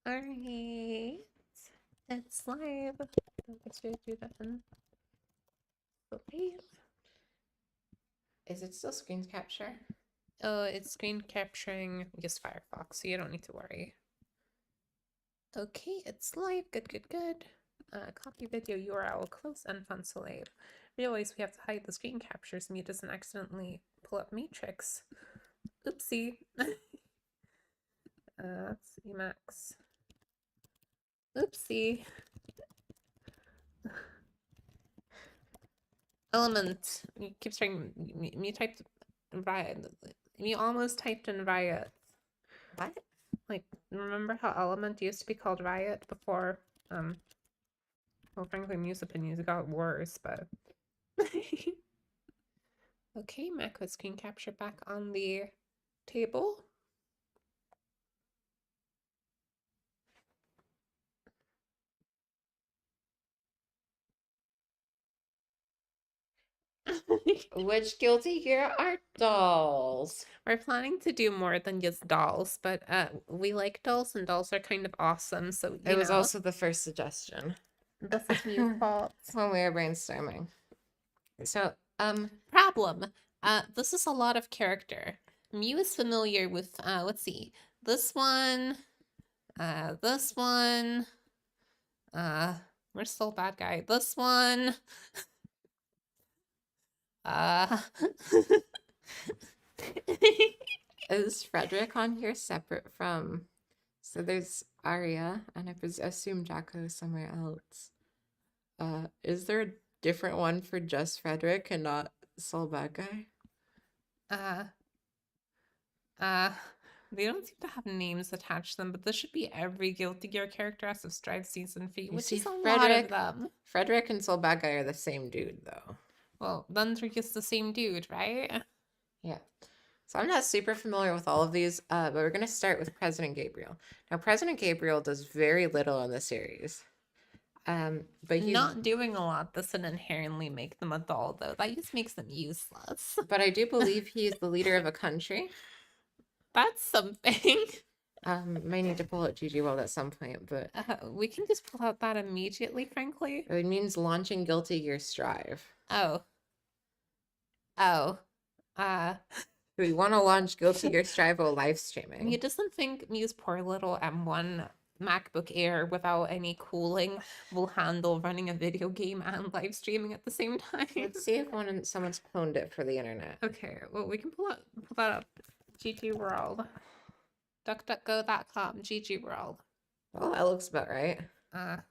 Alright. It's live. Let's do that in the wave. Is it still screen capture? Oh, it's screen capturing just Firefox, so you don't need to worry. Okay, it's live. Good. Copy video URL, close and fun to live. Realize we have to hide the screen capture so it doesn't accidentally pull up Matrix. Oopsie. Let's see, Max. Oopsie. Element. You keep saying you typed riot. You almost typed in riot. What? Like, remember how Element used to be called Riot before? Well, frankly, Muse opinions got worse, but. Okay, Mac with screen capture back on the table. Which Guilty Gear are dolls? We're planning to do more than just dolls, but we like dolls and dolls are kind of awesome, so It was also the first suggestion. this is Muse's fault. When we were brainstorming. So, Problem. This is a lot of character. Mew is familiar with let's see. This one, this one, we're still bad guy. This one. Is Frederick on here separate from... So there's Arya, and I assume Jacko is somewhere else. Is there a different one for just Frederick and not Soul Bad Guy? They don't seem to have names attached to them, but this should be every Guilty Gear character as of Strive Season 3, which is a lot of them. Frederick and Soul Bad Guy are the same dude, though. Well, then they're just the same dude, right? Yeah. So I'm not super familiar with all of these, but we're going to start with President Gabriel. Now, President Gabriel does very little in the series. But he's not doing a lot doesn't inherently make them a doll, though. That just makes them useless. But I do believe he's the leader of a country. That's something. May need to pull out GG World at some point, but we can just pull out that immediately, frankly. It means launching Guilty Gear Strive. Oh. We want to launch Guilty Gear Strive while live streaming. He doesn't think Mew's poor little M1 MacBook Air without any cooling will handle running a video game and live streaming at the same time. Let's see if someone's cloned it for the internet. Okay, well, we can pull that up. GG World. DuckDuckGo.com. GG World. Well, that looks about right. Let's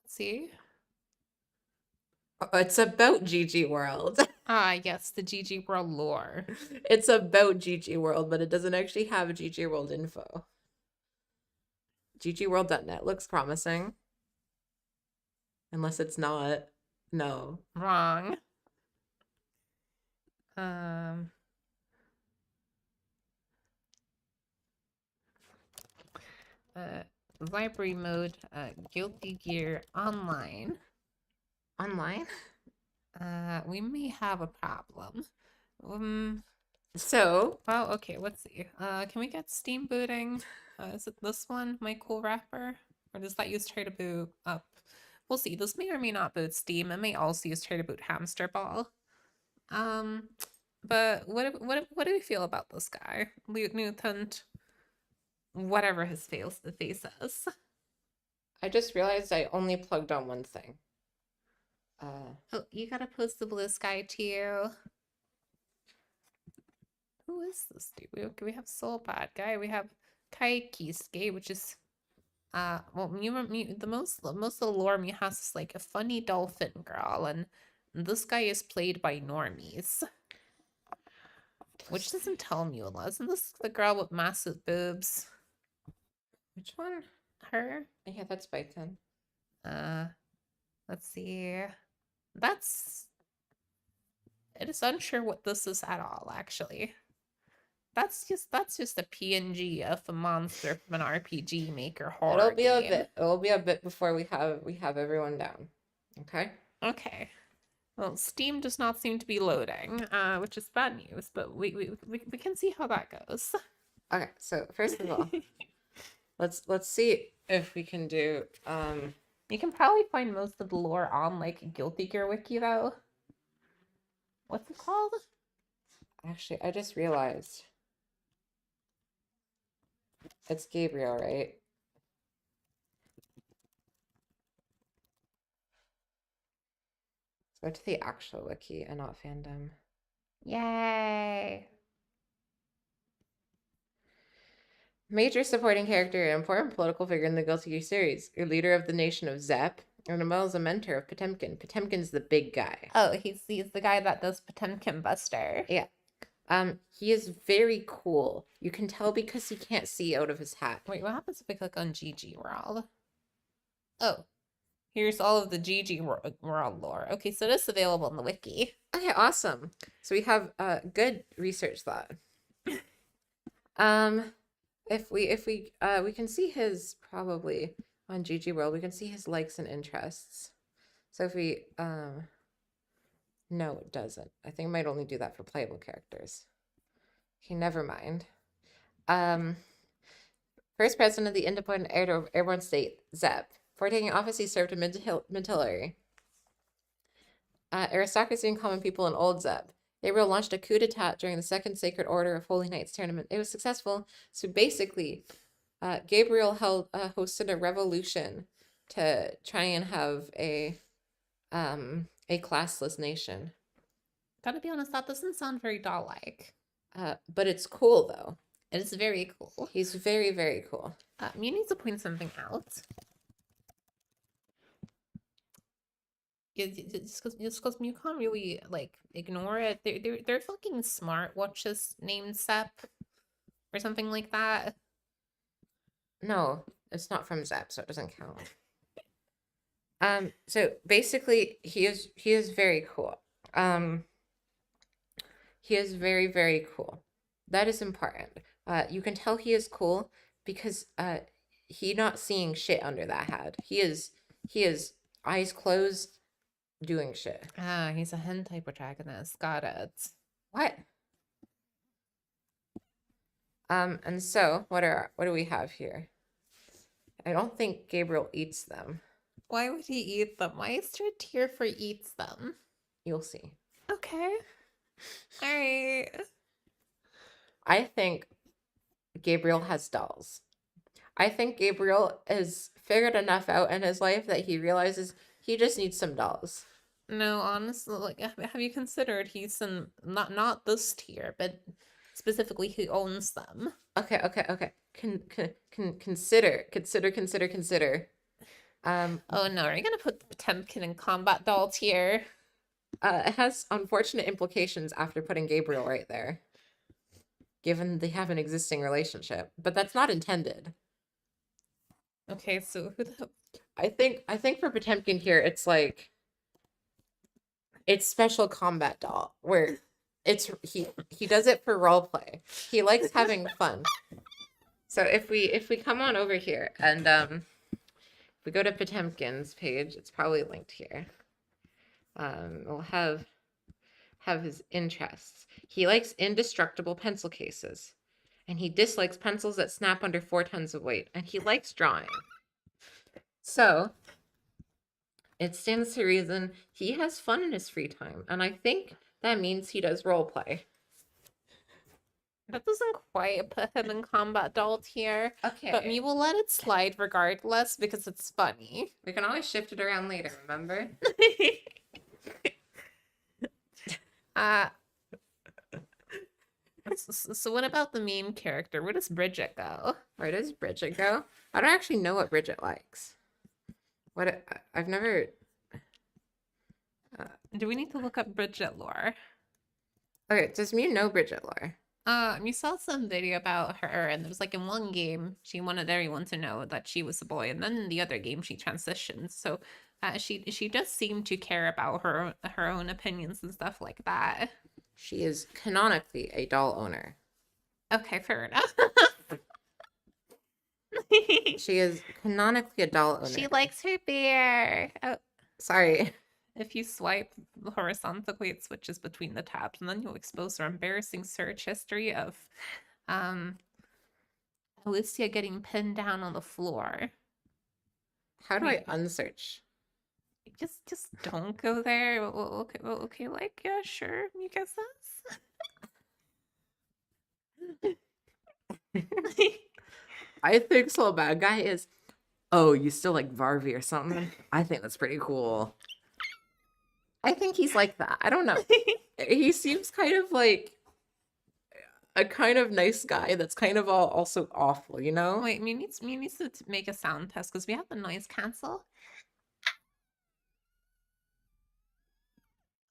see. Oh, it's about GG World. Yes, the GG World lore. It's about GG World, but it doesn't actually have GG World info. ggworld.net looks promising. Unless it's not. No. Wrong. Library mode, Guilty Gear Online. Online? We may have a problem. So, well, okay, let's see. Can we get Steam booting? Is it this one, my cool wrapper? Or does that use try to boot up? We'll see. This may or may not boot Steam. It may also use try to boot Hamster Ball. But what do we feel about this guy? Mutant, whatever his face is. I just realized I only plugged on one thing. Oh, you gotta post the blue sky too. Who is this dude? We have Soul Bad Guy. We have Kaikisuke, which is well, the most of the lore Mew has is like a funny dolphin girl, and this guy is played by normies. Which doesn't tell me a lot. Isn't this the girl with massive boobs? Which one? Her? Yeah, that's Baiken. Let's see. It is unsure what this is at all, actually. That's just a PNG of a monster from an RPG Maker horror game. It'll be a bit before we have everyone down. Okay? Okay. Well, Steam does not seem to be loading, which is bad news, but we can see how that goes. Okay, so first of all, Let's see if we can do You can probably find most of the lore on like Guilty Gear Wiki though. What's it called? actually I just realized it's Gabriel, right? Let's go to the actual wiki and not fandom. Yay! Major supporting character and important political figure in the Guilty Gear series. Your leader of the nation of Zep. And Amel is a mentor of Potemkin. Potemkin's the big guy. Oh, he's the guy that does Potemkin Buster. Yeah. He is very cool. You can tell because he can't see out of his hat. Wait, what happens if we click on GG World? Oh, here's all of the GG World lore. Okay, so this is available in the wiki. Okay, awesome. So we have good research thought. If we can see his probably on GG World, we can see his likes and interests. So if we no, it doesn't. I think it might only do that for playable characters. Okay, never mind. First president of the independent airborne state, Zep. Before taking office, he served in Mid-Hillary. Aristocracy and common people in Old Zep. Gabriel launched a coup d'etat during the Second Sacred Order of Holy Knights tournament. It was successful. So basically, Gabriel hosted a revolution to try and have a classless nation. Gotta be honest, that doesn't sound very doll-like. But it's cool though. It is very cool. He's very, very cool. You need to point something out. Just because you can't really like ignore it. They're fucking smartwatches named Sep or something like that. No, it's not from Zep, so it doesn't count. So basically he is very cool. He is very, very cool. That is important. You can tell he is cool because he not seeing shit under that hat. He is eyes closed doing shit. Ah, he's a hentai protagonist. Got it. What? And so what do we have here? I don't think Gabriel eats them. Why would he eat them? Why is there a tier for eats them? You'll see. Okay. All right. I think Gabriel has dolls. I think Gabriel has figured enough out in his life that he realizes he just needs some dolls. No, honestly, like, have you considered he's in not this tier, but specifically who owns them? Okay. Consider. Oh no, are you gonna put the Potemkin in combat doll tier? It has unfortunate implications after putting Gabriel right there, given they have an existing relationship, but that's not intended. Okay, so who the I think for Potemkin here, it's like it's special combat doll where it's he does it for role play. He likes having fun. So if we come on over here and if we go to Potemkin's page, it's probably linked here. We'll have his interests. He likes indestructible pencil cases, and he dislikes pencils that snap under 4 tons of weight, and he likes drawing. So it stands to reason he has fun in his free time, and I think that means he does role play. That doesn't quite put him in combat doll tier. Okay. But we will let it slide regardless because it's funny. We can always shift it around later, remember? So what about the meme character? Where does Bridget go? Where does Bridget go? I don't actually know what Bridget likes. I've never... Do we need to look up Bridget lore? Okay, does Mew know Bridget lore? We saw some video about her, and it was like in one game, she wanted everyone to know that she was a boy, and then in the other game, she transitioned. So she does seem to care about her own opinions and stuff like that. She is canonically a doll owner. Okay, fair enough. She is canonically a doll owner. She likes her beer. Oh, sorry. If you swipe horizontally, it switches between the tabs, and then you'll expose her embarrassing search history of Alicia getting pinned down on the floor. How do Wait. I unsearch? Just don't go there. Okay, like, yeah, sure. You guess this? I think so. Bad guy is, oh, you still like Varvy or something? I think that's pretty cool. I think he's like that. I don't know. He seems kind of like a kind of nice guy that's kind of also awful, you know? Wait, me needs to make a sound test because we have the noise cancel.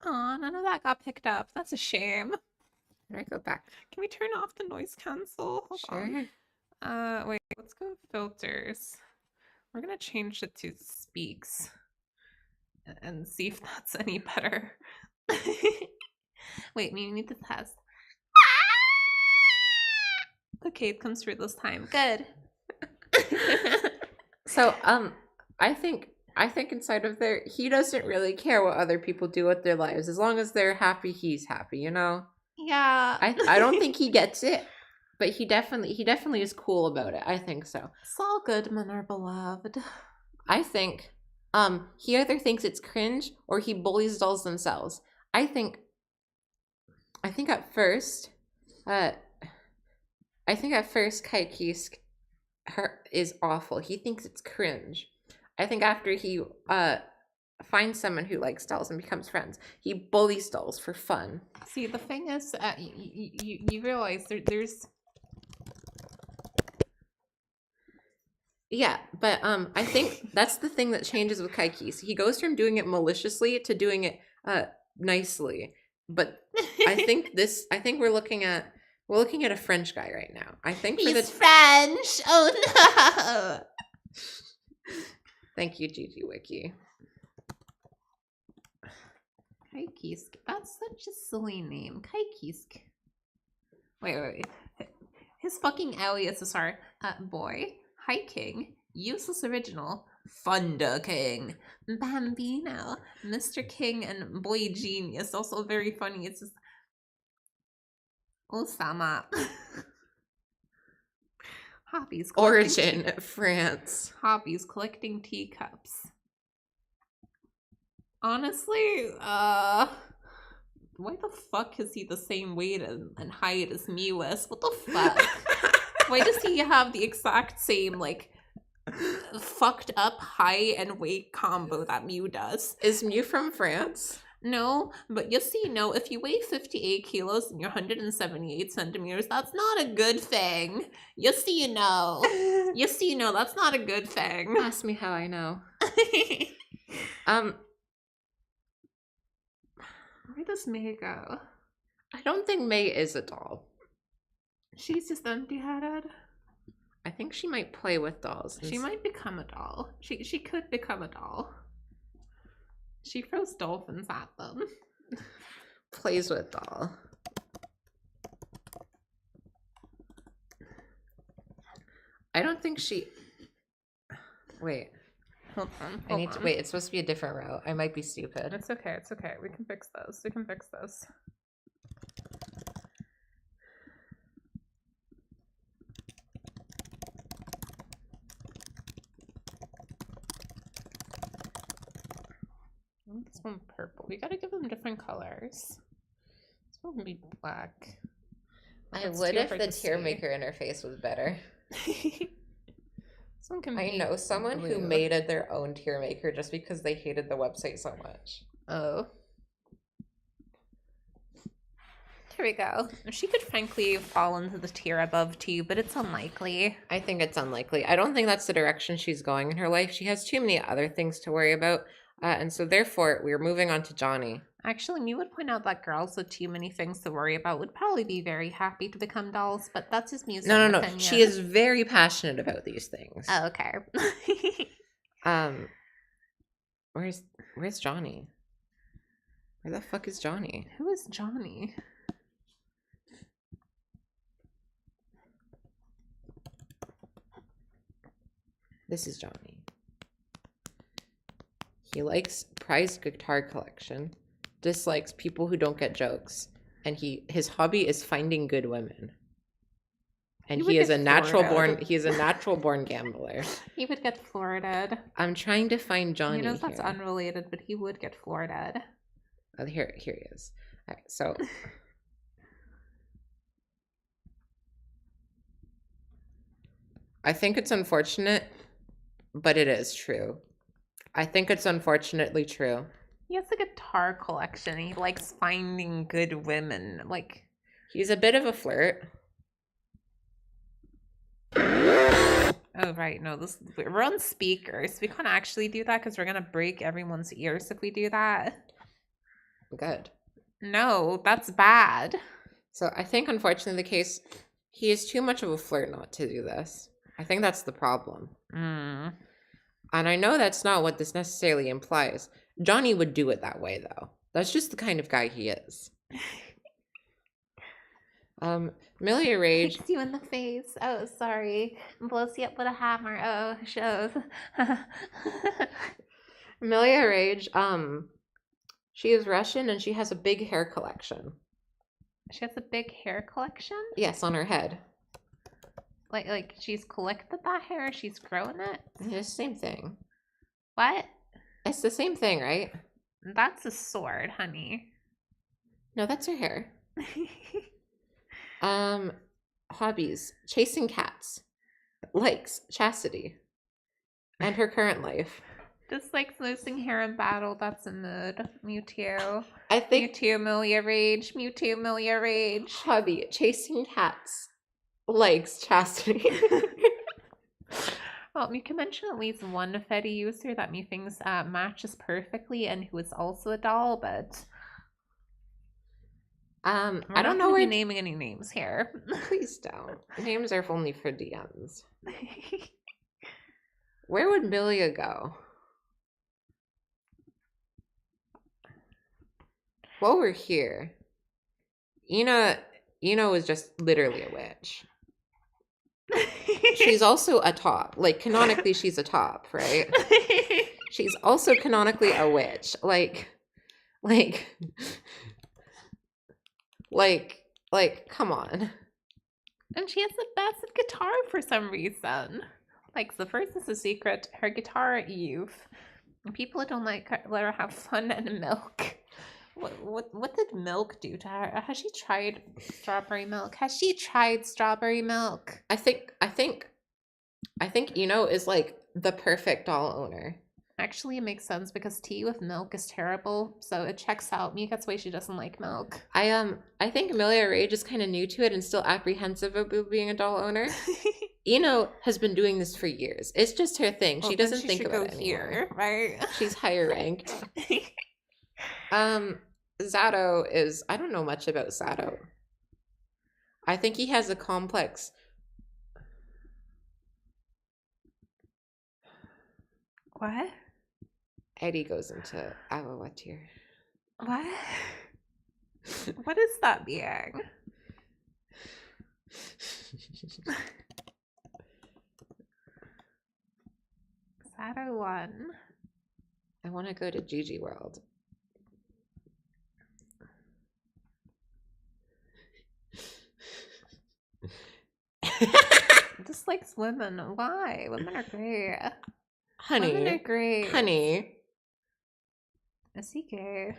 Oh, none of that got picked up. That's a shame. All right, go back. Can we turn off the noise cancel? Hold Sure. on. Wait, let's go filters. We're gonna change it to speaks and see if that's any better. Wait, we need to test. Okay, it comes through this time. Good. So, I think inside of there, he doesn't really care what other people do with their lives. As long as they're happy, he's happy, you know? Yeah. I don't think he gets it, but he definitely is cool about it. I think so. Saul Goodman are beloved. I think he either thinks it's cringe or he bullies dolls themselves. I think at first Kaikisk is awful. He thinks it's cringe. I think after he finds someone who likes dolls and becomes friends, he bullies dolls for fun. See, the thing is, you realize there's... Yeah, but I think that's the thing that changes with Kaikis. He goes from doing it maliciously to doing it nicely. But I think we're looking at a French guy right now. I think he's French. Oh no. Thank you, Gigi Wiki. Kaikisk. That's such a silly name. Kaikisk. Wait. His fucking aliases are boy, hiking, useless original, Funda King, Bambino, Mr. King, and Boy Genius. Also very funny. It's just Osama. Hobbies. Origin, France. Hobbies, collecting teacups. Honestly, why the fuck is he the same weight and height as Mew is? What the fuck? Why does he have the exact same, like, fucked up height and weight combo that Mew does? Is Mew from France? No, but just so you know, if you weigh 58 kilos and you're 178 centimeters, that's not a good thing. Just so you know. Just so you know, that's not a good thing. Ask me how I know. Where does May go? I don't think May is a doll. She's just empty-headed. I think she might play with dolls. She might become a doll. She could become a doll. She throws dolphins at them. Plays with doll. I don't think she... Wait. Hold on. I need to... Wait, it's supposed to be a different route. I might be stupid. It's okay. It's okay. We can fix this. We can fix this. This one purple. We gotta give them different colors. This one can be black. I would if the tier maker interface was better. This one can I know someone who made their own tier maker just because they hated the website so much. Oh. Here we go. She could frankly fall into the tier above too, but it's unlikely. I think it's unlikely. I don't think that's the direction she's going in her life. She has too many other things to worry about. And so therefore, we're moving on to Johnny. Actually, me would point out that girls with too many things to worry about would probably be very happy to become dolls, but that's just me. No. She is very passionate about these things. Oh, okay. Where's Johnny? Where the fuck is Johnny? Who is Johnny? This is Johnny. He likes prized guitar collection, dislikes people who don't get jokes, and his hobby is finding good women. And He would he is get a natural born floored. he is a natural born gambler. He would get floored. I'm trying to find Johnny He knows that's here. unrelated, but he would get floored. Oh, here he is. All right, so I think it's unfortunate, but it is true. I think it's unfortunately true. He has a guitar collection. He likes finding good women. Like, he's a bit of a flirt. Oh, right. No, we're on speakers. We can't actually do that because we're going to break everyone's ears if we do that. Good. No, that's bad. So I think, unfortunately, the case, he is too much of a flirt not to do this. I think that's the problem. Mm. And I know that's not what this necessarily implies. Johnny would do it that way, though. That's just the kind of guy he is. Amelia Rage. Kicks you in the face. Oh, sorry. Blows you up with a hammer. Oh, shows. Amelia Rage, she is Russian and she has a big hair collection. She has a big hair collection? Yes, on her head. Like she's collected that hair, she's grown it? It's the same thing. What? It's the same thing, right? That's a sword, honey. No, that's her hair. Hobbies: chasing cats, likes chastity, and her current life. Dislikes losing hair in battle. That's a mood. Mewtwo. I think Mewtwo, Amelia Rage. Mewtwo, Amelia Rage. Hobby: chasing cats, likes chastity. Well, you can mention at least one Fetty user that me thinks matches perfectly and who is also a doll, but I don't know where naming any names here. Please don't. Names are only for DMs. Where would Milia go? While we're here, Ina is just literally a witch. She's also a top. Like, canonically, she's a top, right? She's also canonically a witch. Like, come on. And she has the best guitar for some reason. Like, the first is a secret. Her guitar youth. People don't like her, let her have fun and milk. What did milk do to her? Has she tried strawberry milk? Has she tried strawberry milk? I think Ino is like the perfect doll owner. Actually, it makes sense because tea with milk is terrible, so it checks out. Maybe that's why she doesn't like milk. I think Amelia Rage is kind of new to it and still apprehensive about being a doll owner. Ino has been doing this for years. It's just her thing. She doesn't think about it anymore. Here, right? She's higher ranked. Zato is, I don't know much about Zato. I think he has a complex. What? Eddie goes into awawa tier. What? What is that being? Zato 1. I want to go to Gigi World. Dislikes women. Why? Women are great. Honey. Women are great. Honey. Is he gay?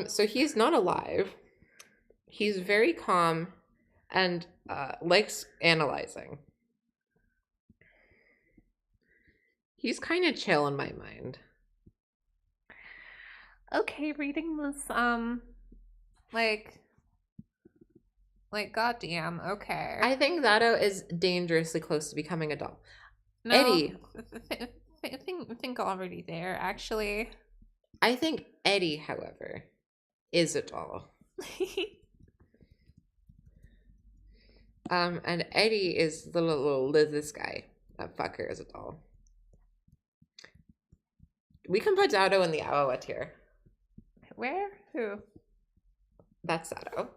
So he's not alive. He's very calm and likes analyzing. He's kind of chill in my mind. Okay, reading this, like goddamn, okay. I think Zato is dangerously close to becoming a doll. No, Eddie. I think already there, actually. I think Eddie, however, is a doll. And Eddie is the little this guy. That fucker is a doll. We can put Zato in the awawa tier. Where? Who? That's Zato.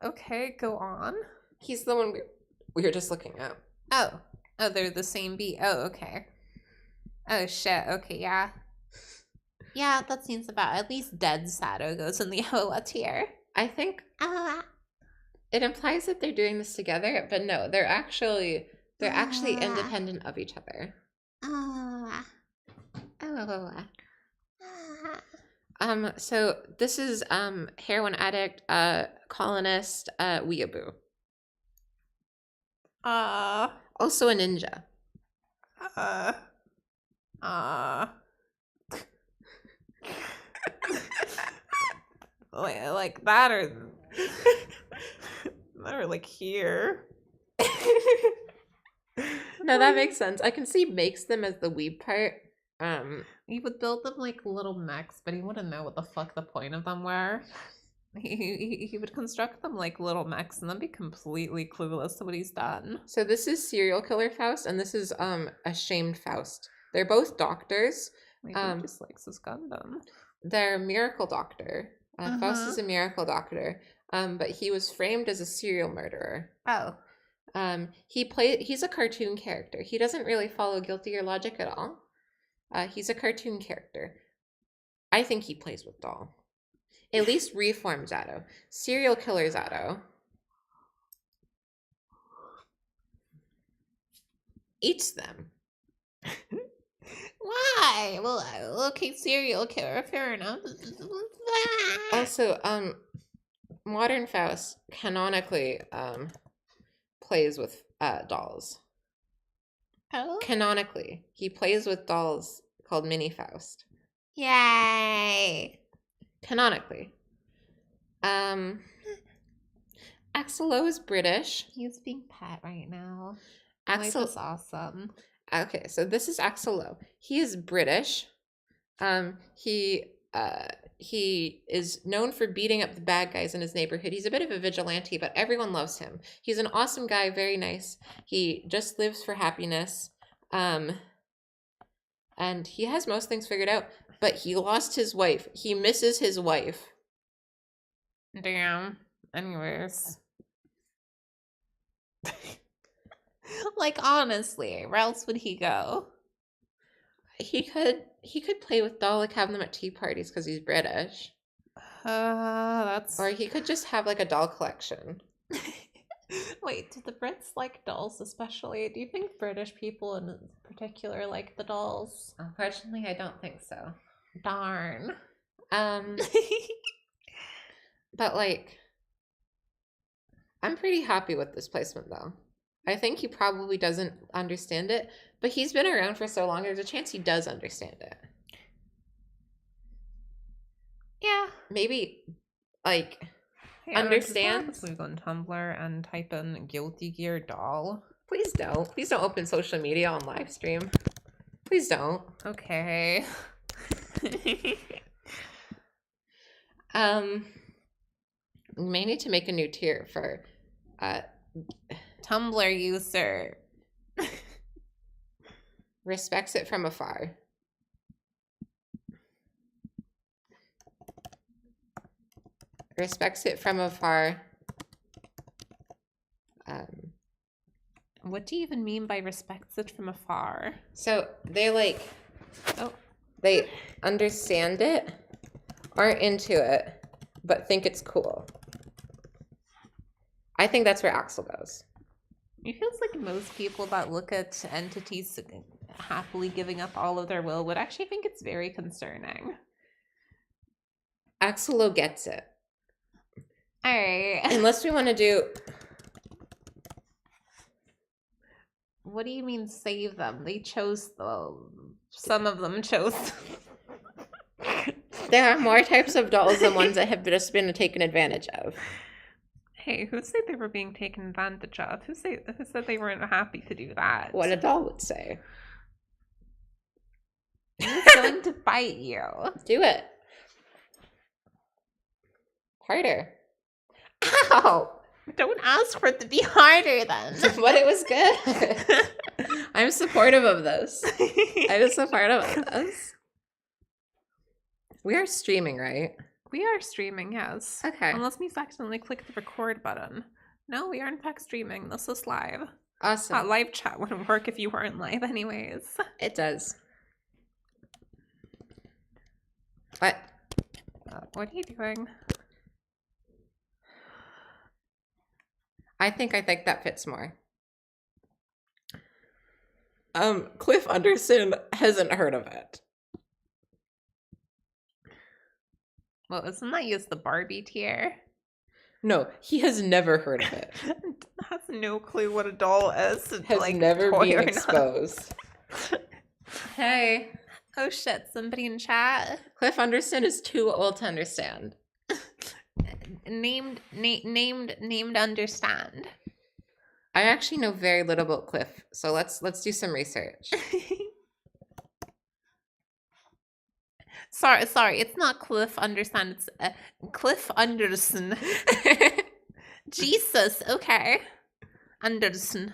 Okay, go on. He's the one we were just looking at. Oh, they're the same beat. Oh, okay. Oh shit. Okay, yeah. Yeah, that seems about. At least dead Zato goes in the awawa tier. I think. It implies that they're doing this together, but no, they're actually independent of each other. So this is heroin addict, colonist, weeaboo. Also a ninja. Like that or like here. No, that makes sense. I can see makes them as the weeb part. He would build them like little mechs, but he wouldn't know what the fuck the point of them were. He would construct them like little mechs and then be completely clueless to what he's done. So this is serial killer Faust, and this is ashamed Faust. They're both doctors. Maybe he just likes his Gundam. They're miracle doctor. Faust is a miracle doctor, but he was framed as a serial murderer. Oh. He's a cartoon character. He doesn't really follow guilty or logic at all. He's a cartoon character. I think he plays with doll. At least reform Zato. Serial killer Zato eats them. Why? Well, okay, serial killer, fair enough. Also, modern Faust canonically plays with dolls. Oh? Canonically, he plays with dolls called Mini Faust. Yay! Canonically. Axelo is British. He's being pet right now. Life is awesome. Okay, so this is Axelo. He is British. He is known for beating up the bad guys in his neighborhood. He's a bit of a vigilante, but everyone loves him. He's an awesome guy, very nice. He just lives for happiness. And he has most things figured out, but he lost his wife. He misses his wife. Damn. Anyways. Like, honestly, where else would he go? He could play with doll, like have them at tea parties because he's British. That's... Or he could just have like a doll collection. Wait, do the Brits like dolls especially? Do you think British people in particular like the dolls? Unfortunately, I don't think so. Darn. But like, I'm pretty happy with this placement though. I think he probably doesn't understand it, but he's been around for so long, there's a chance he does understand it. Yeah. Maybe, like, hey, understands. We go on Tumblr and type in Guilty Gear doll. Please don't. Please don't open social media on live stream. Please don't. Okay. We may need to make a new tier for Tumblr user respects it from afar. Respects it from afar. What do you even mean by respects it from afar? So they like, they understand it, aren't into it, but think it's cool. I think that's where Axel goes. It feels like most people that look at entities happily giving up all of their will would actually think it's very concerning. Axelo gets it. All right. Unless we want to do... What do you mean save them? They chose some of them chose. There are more types of dolls than ones that have just been taken advantage of. Hey, who said they were being taken advantage of? Who said they weren't happy to do that? What a doll would say. It's going to bite you. Do it. Harder. Ow! Don't ask for it to be harder then. But it was good. I'm supportive of this. I'm supportive of this. We are streaming, right? We are streaming, yes. Okay. Unless we accidentally click the record button. No, we are in fact streaming. This is live. Awesome. Live chat wouldn't work if you weren't live anyways. It does. What? What are you doing? I think that fits more. Cliff Anderson hasn't heard of it. Well, isn't that just the Barbie tier? No, he has never heard of it. Has no clue what a doll is. Has like, never toy been or not. exposed. Hey. Oh shit, somebody in chat. Cliff Anderson is too old to understand. Named understand. I actually know very little about Cliff, so let's do some research. Sorry, it's not Cliff understand, it's Cliff Anderson. Jesus, okay. Anderson.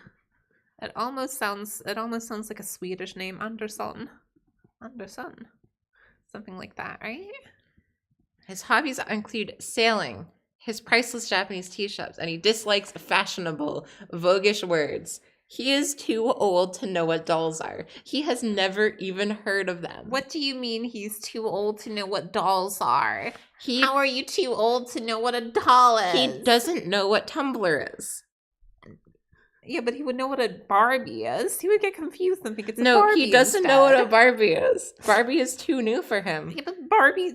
It almost sounds like a Swedish name, Andersson. Andersson. Something like that, right? His hobbies include sailing, his priceless Japanese tea shops, and he dislikes fashionable, voguish words. He is too old to know what dolls are. He has never even heard of them. What do you mean he's too old to know what dolls are? How are you too old to know what a doll is? He doesn't know what Tumblr is. Yeah, but he would know what a Barbie is. He would get confused and think it's a No, Barbie he doesn't instead. know what a Barbie is. Barbie is too new for him. Yeah, but Barbie,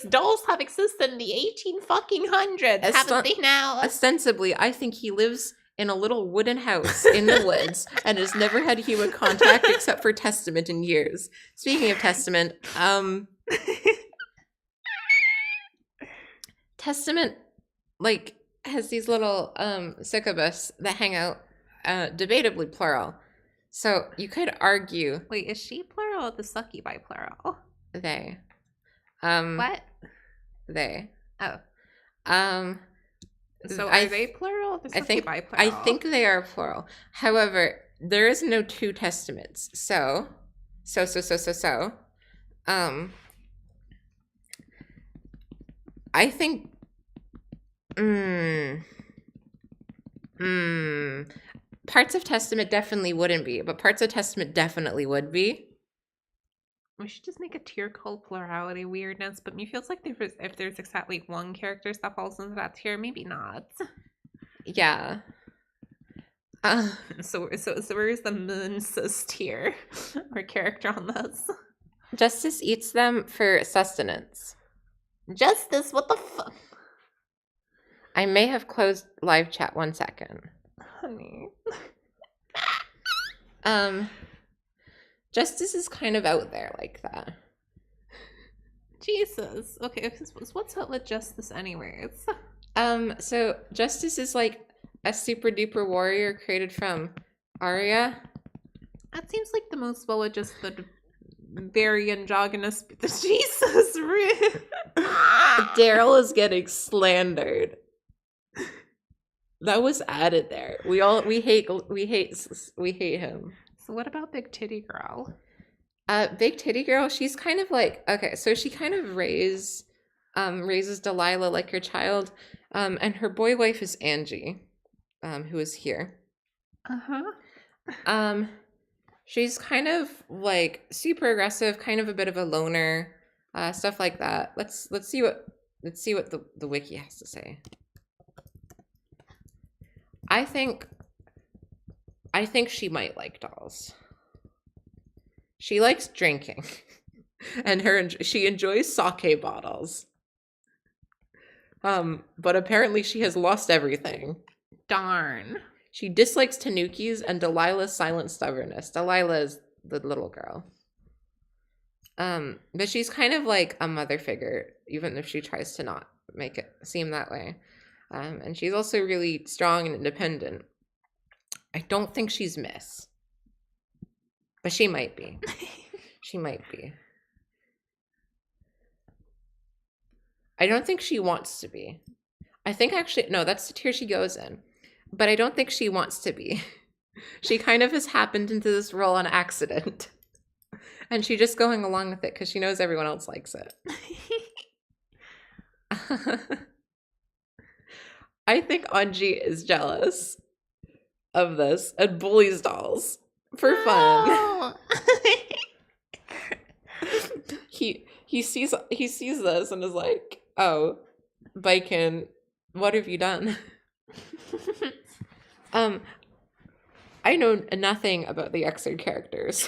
dolls have existed in the 1800s, haven't they now? Ostensibly, I think he lives in a little wooden house in the woods and has never had human contact except for Testament in years. Speaking of Testament, Testament, like, has these little succubus that hang out, debatably plural. So you could argue. Wait, is she plural or the succubi plural? They. What? They. Oh. So I are they plural? The succubi plural? I think they are plural. However, there is no two testaments. So. I think. Parts of Testament definitely wouldn't be, but parts of Testament definitely would be. We should just make a tier called plurality weirdness, but me feels like if there's exactly one character that falls into that tier, maybe not. Yeah. So where's the Moonsis tier or character on this? Justice eats them for sustenance. Justice, what the fuck? I may have closed live chat 1 second. Honey. Justice is kind of out there like that. Jesus. Okay, what's up with Justice anyways? So Justice is like a super duper warrior created from Arya. That seems like the most well-adjusted, very androgynous. Jesus, Daryl is getting slandered. That was added there. We hate him. So what about Big Titty Girl? Big Titty Girl, she's kind of like, okay, so she kind of raises Delilah like her child. And her boy wife is Angie, who is here. Uh-huh. She's kind of like super aggressive, kind of a bit of a loner, stuff like that. Let's see what the wiki has to say. I think she might like dolls. She likes drinking, and she enjoys sake bottles. But apparently she has lost everything. Darn. She dislikes tanukis and Delilah's silent stubbornness. Delilah is the little girl. But she's kind of like a mother figure, even if she tries to not make it seem that way. And she's also really strong and independent. I don't think she's Miss. But she might be. She might be. I don't think she wants to be. I think actually, no, that's the tier she goes in. But I don't think she wants to be. She kind of has happened into this role on accident. And she's just going along with it because she knows everyone else likes it. I think Anji is jealous of this and bullies dolls for fun. He sees this and is like, "Oh, Baiken, what have you done?" I know nothing about the Xer characters.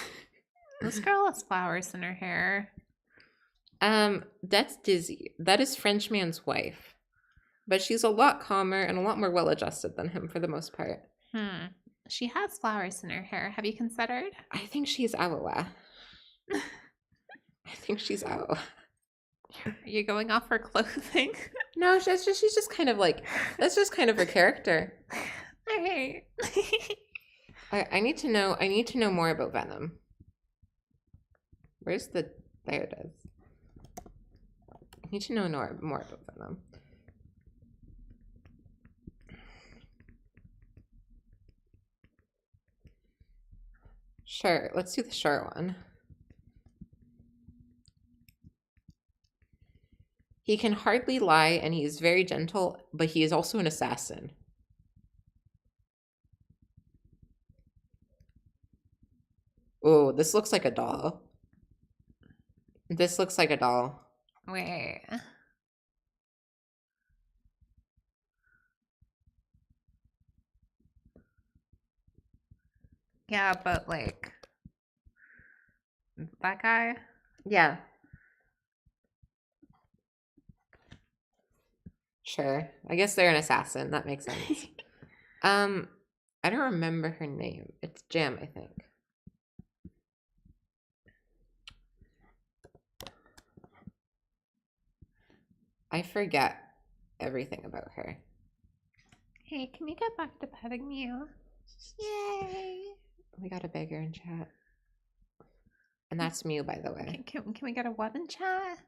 This girl has flowers in her hair. That's Dizzy. That is Frenchman's wife. But she's a lot calmer and a lot more well-adjusted than him for the most part. She has flowers in her hair. Have you considered? I think she's awawa. I think she's awawa. Are you going off her clothing? No, she's just kind of like, that's just kind of her character. All right. I need to know more about Venom. Where's the, there it is. I need to know more about Venom. Sure, let's do the short one. He can hardly lie and he is very gentle, but he is also an assassin. Oh, this looks like a doll. This looks like a doll. Wait. Yeah, but like that guy? Yeah. Sure. I guess they're an assassin. That makes sense. I don't remember her name. It's Jam, I think. I forget everything about her. Hey, can you get back to petting Meow? Yay! We got a beggar in chat. And that's Mew, by the way. Can we get a what in chat?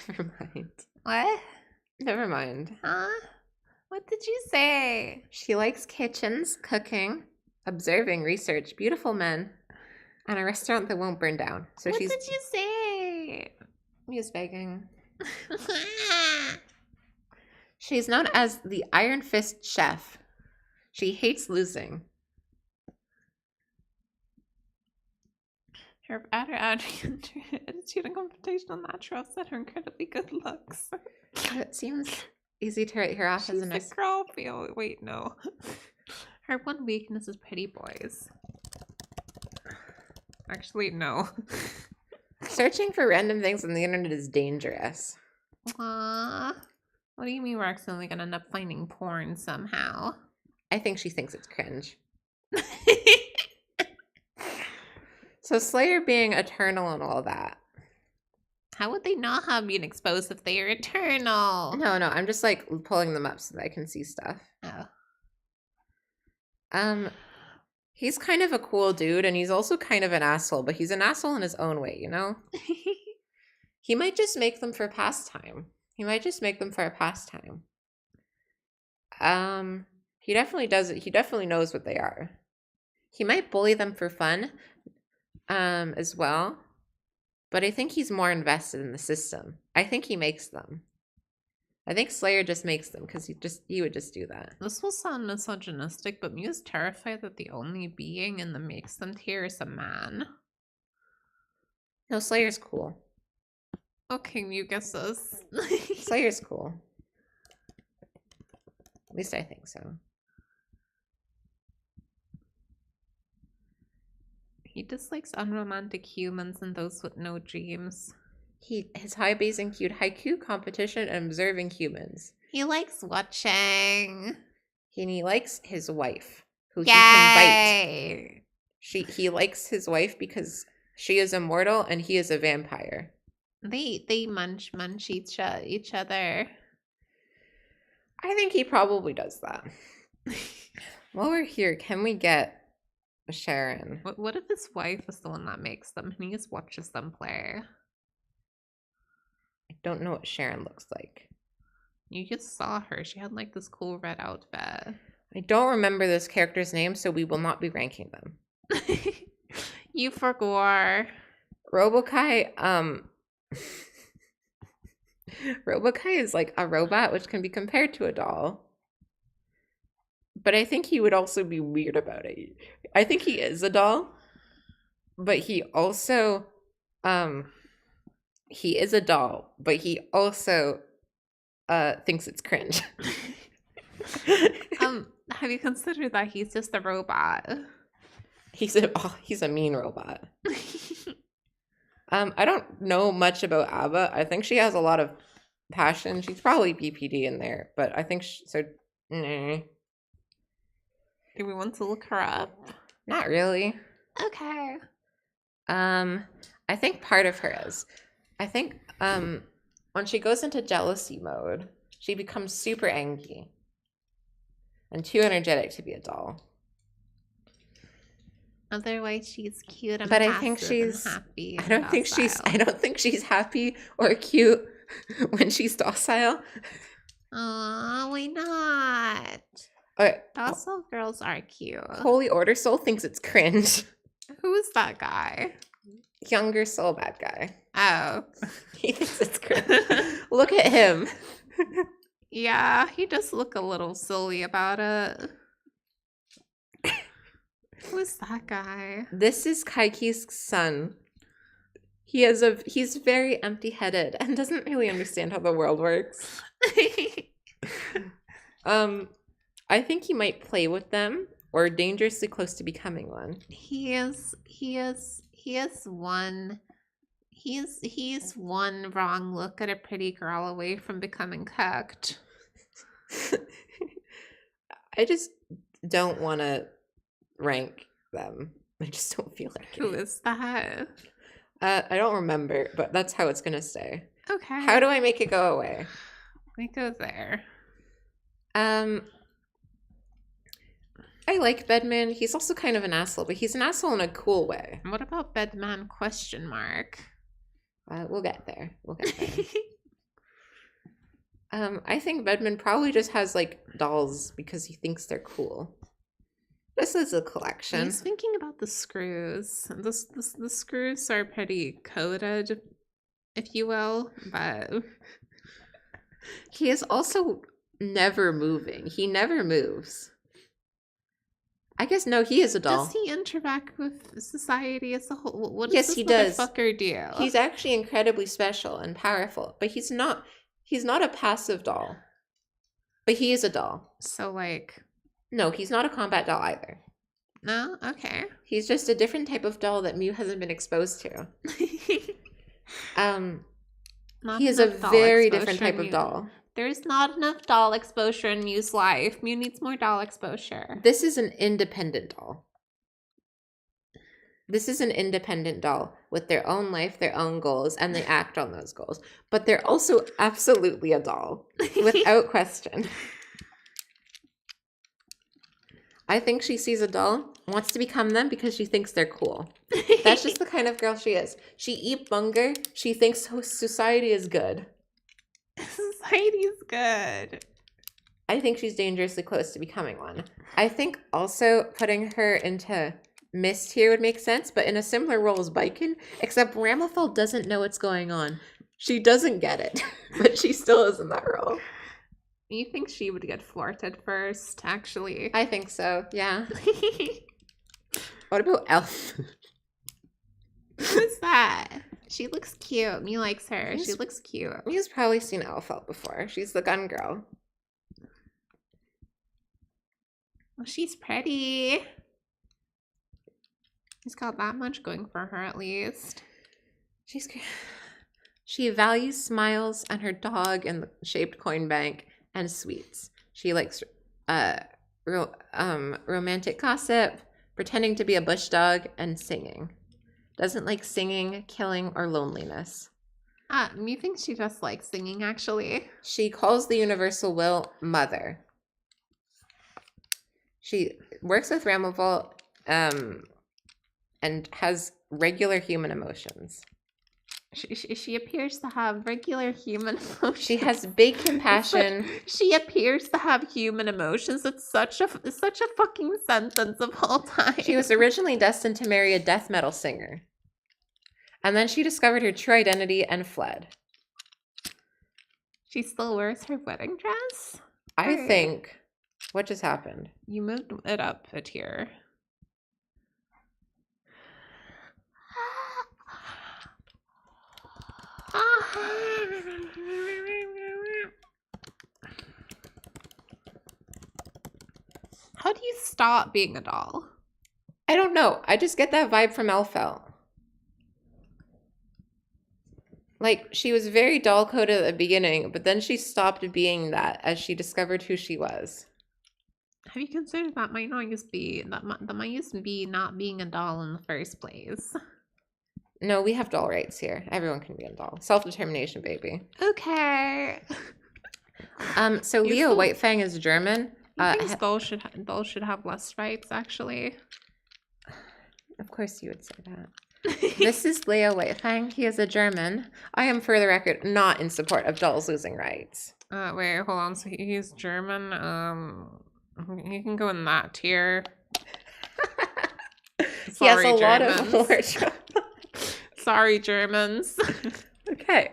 Never mind. What? Never mind. Huh? What did you say? She likes kitchens, cooking, observing, research, beautiful men, and a restaurant that won't burn down. So What she's. did you say? Mew's begging. She's known as the Iron Fist Chef. She hates losing. Her better attitude and confrontational natural set her incredibly good looks. It seems easy to write her off as a nice girl feel. Wait, no. Her one weakness is pretty boys. Actually, no. Searching for random things on the internet is dangerous. Aww. What do you mean we're accidentally gonna end up finding porn somehow? I think she thinks it's cringe. So Slayer being eternal and all that. How would they not have been exposed if they are eternal? No, I'm just like pulling them up so that I can see stuff. Oh. He's kind of a cool dude and he's also kind of an asshole, but he's an asshole in his own way, you know? He might just make them for pastime. He definitely does it. He definitely knows what they are. He might bully them for fun, as well. But I think he's more invested in the system. I think he makes them. I think Slayer just makes them because he would just do that. This will sound misogynistic, but Mew is terrified that the only being in the makes them tier is a man. No, Slayer's cool. Okay, Mew guesses. Slayer's cool. At least I think so. He dislikes unromantic humans and those with no dreams. His hobbies include haiku competition and observing humans. He likes watching. He likes his wife, who Yay! he can bite. He likes his wife because she is immortal and he is a vampire. They munch each other. I think he probably does that. While we're here, can we get Sharon? What if his wife is the one that makes them and he just watches them play? I don't know what Sharon looks like. You just saw her. She had like this cool red outfit. I don't remember this character's name, so we will not be ranking them. You forgot. Robokai, Robokai is like a robot, which can be compared to a doll. But I think he would also be weird about it. I think he is a doll, but he also, he is a doll, but he also thinks it's cringe. Have you considered that he's just a robot? He's a mean robot. I don't know much about Abba. I think she has a lot of passion. She's probably BPD in there, but I think so. Nah, Do we want to look her up? not really. Okay. I think part of her is. I think when she goes into jealousy mode, she becomes super angry and too energetic to be a doll. Otherwise, she's cute and But I passive think she's and happy. I don't think she's happy or cute when she's docile. Aw, why not? Okay. Docile girls are cute. Holy Order Soul thinks it's cringe. Who's that guy? Younger soul bad guy. Oh. He thinks it's cringe. Look at him. Yeah, he does look a little silly about it. Who's that guy? This is Kaiki's son. He's very empty-headed and doesn't really understand how the world works. I think he might play with them or dangerously close to becoming one. He's one wrong look at a pretty girl away from becoming cooked. I just don't want to rank them. I just don't feel like Who it. is that? I don't remember, but that's how it's gonna stay. Okay. How do I make it go away? We go there. I like Bedman. He's also kind of an asshole, but he's an asshole in a cool way. What about Bedman ? We'll get there. I think Bedman probably just has like dolls because he thinks they're cool. This is a collection. He's thinking about the screws. The screws are pretty coded, if you will, but he is also never moving. He never moves. I guess no, he is a doll. Does he interact with society as a whole? What does Yes, this he does. motherfucker do? He's actually incredibly special and powerful, but he's not a passive doll. But he is a doll. So like, no, he's not a combat doll either. No? Okay. He's just a different type of doll that Mew hasn't been exposed to. He is a very different type of doll. There's not enough doll exposure in Mew's life. Mew needs more doll exposure. This is an independent doll. This is an independent doll with their own life, their own goals, and they act on those goals. But they're also absolutely a doll, without question. I think she sees a doll, wants to become them because she thinks they're cool. That's just the kind of girl she is. She eat bunger. She thinks society is good. Society's good. I think she's dangerously close to becoming one. I think also putting her into Mist here would make sense, but in a similar role as Biken, except Ramafal doesn't know what's going on. She doesn't get it, but she still is in that role. You think she would get flirted first, actually? I think so, yeah. What about Elf? Who's that? She looks cute. Mew likes her. She looks cute. Mew's probably seen Elf out before. She's the gun girl. Well, she's pretty. She's got that much going for her, at least. She values smiles and her dog and the shaped coin bank and sweets. She likes romantic gossip, pretending to be a bush dog, and singing. Doesn't like singing, killing, or loneliness. Mew thinks she just likes singing, actually. She calls the universal will mother. She works with Ramavolt and has regular human emotions. She appears to have regular human emotions. She has big compassion. She appears to have human emotions. It's such a fucking sentence of all time. She was originally destined to marry a death metal singer. And then she discovered her true identity and fled. She still wears her wedding dress? I think... What just happened? You moved it up a tier. How do you stop being a doll? I don't know. I just get that vibe from Elfel. Like, she was very doll-coded at the beginning, but then she stopped being that as she discovered who she was. Have you considered that might not just be that might just be not being a doll in the first place? No, we have doll rights here. Everyone can be a doll. Self-determination, baby. Okay. So You Leo still- Whitefang is German. I think dolls should have less rights, actually. Of course you would say that. This is Leo Whitefang. He is a German. I am, for the record, not in support of dolls losing rights. Wait, hold on. So he's German. He can go in that tier. He has a Sorry, lot of Germans. wardrobe. Sorry, Germans. Okay.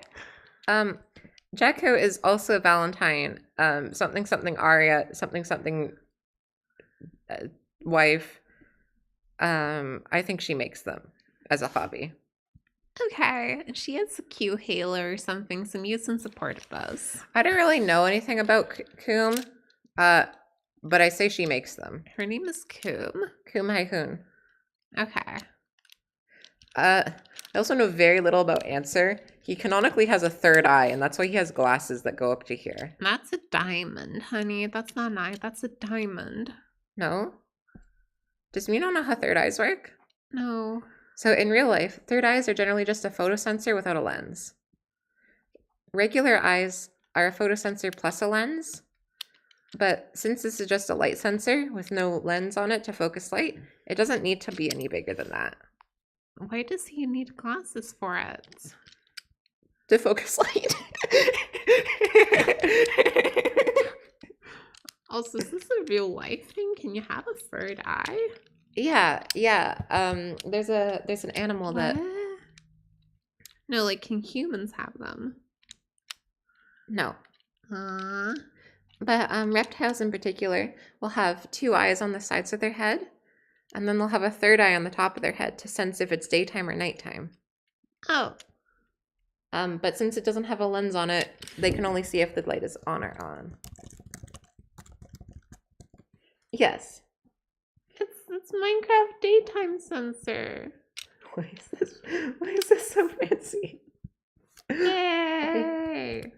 Jacko is also Valentine. Something something Aria. Something something wife. I think she makes them as a hobby. Okay, she has a cute halo or something, so Mew's in support of those. I don't really know anything about Coom, but I say she makes them. Her name is Coom. Coom Haikun. Okay. I also know very little about Answer. He canonically has a third eye, and that's why he has glasses that go up to here. That's a diamond, honey. That's not an eye. That's a diamond. No? Does Mew not know how third eyes work? No. So in real life, third eyes are generally just a photosensor without a lens. Regular eyes are a photosensor plus a lens, but since this is just a light sensor with no lens on it to focus light, it doesn't need to be any bigger than that. Why does he need glasses for it? To focus light. Also, is this a real life thing? Can you have a third eye? Yeah. There's an animal that. What? No, like, can humans have them? No. Huh? But reptiles in particular will have two eyes on the sides of their head, and then they'll have a third eye on the top of their head to sense if it's daytime or nighttime. Oh. But since it doesn't have a lens on it, they can only see if the light is on or on. Yes. It's Minecraft daytime sensor. Why is this so fancy? Yay!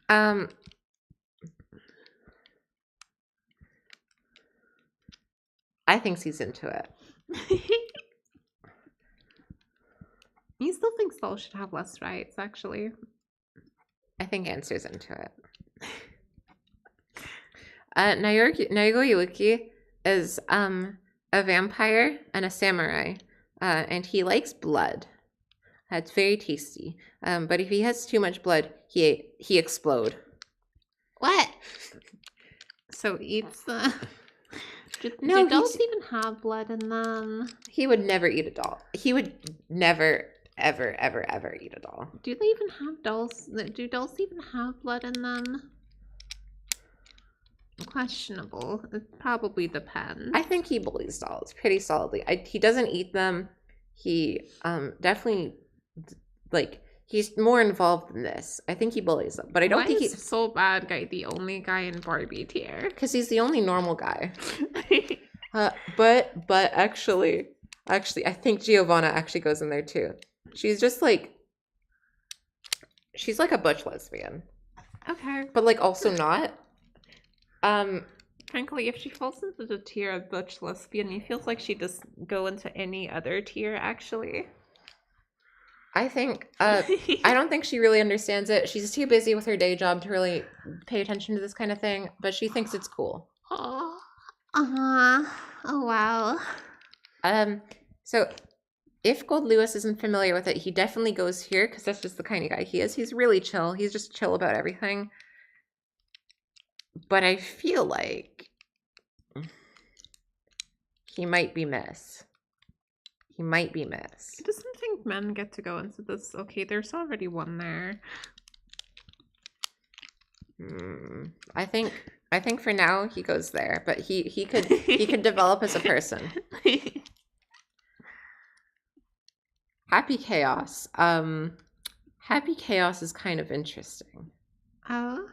I think he's into it. He still thinks dolls should have less rights, actually. I think Answer's into it. Naogo Yuuki is a vampire and a samurai, and he likes blood. It's very tasty. But if he has too much blood, he explode. What? So eats the... Do dolls even have blood in them? He would never eat a doll. He would never, ever, ever, ever eat a doll. Do they even have dolls? Do dolls even have blood in them? Questionable. It probably depends. I think he bullies dolls pretty solidly. He doesn't eat them. He definitely, like, he's more involved in this. I think he bullies them, but I don't think he's so bad guy the only guy in Barbie tier. Because he's the only normal guy. But actually, I think Giovanna actually goes in there too. She's just like, she's like a butch lesbian. Okay. But like also not. Frankly, if she falls into the tier of butch lesbian, it feels like she'd just go into any other tier, actually. I think, I don't think she really understands it. She's too busy with her day job to really pay attention to this kind of thing, but she thinks it's cool. Oh, oh wow. So if Gold Lewis isn't familiar with it, he definitely goes here because that's just the kind of guy he is. He's really chill. He's just chill about everything. But I feel like he might be miss. He might be miss. He doesn't think men get to go into this. Okay, there's already one there. I think for now he goes there, but he could develop as a person. Happy Chaos. Happy Chaos is kind of interesting. Oh.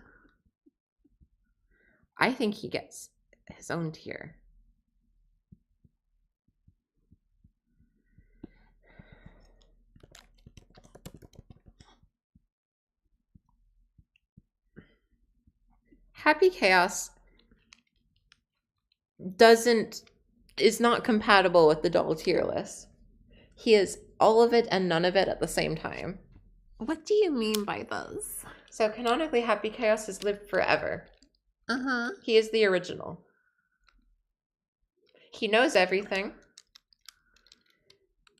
I think he gets his own tier. Happy Chaos is not compatible with the doll tier list. He is all of it and none of it at the same time. What do you mean by those? So canonically, Happy Chaos has lived forever. Uh-huh. He is the original. He knows everything.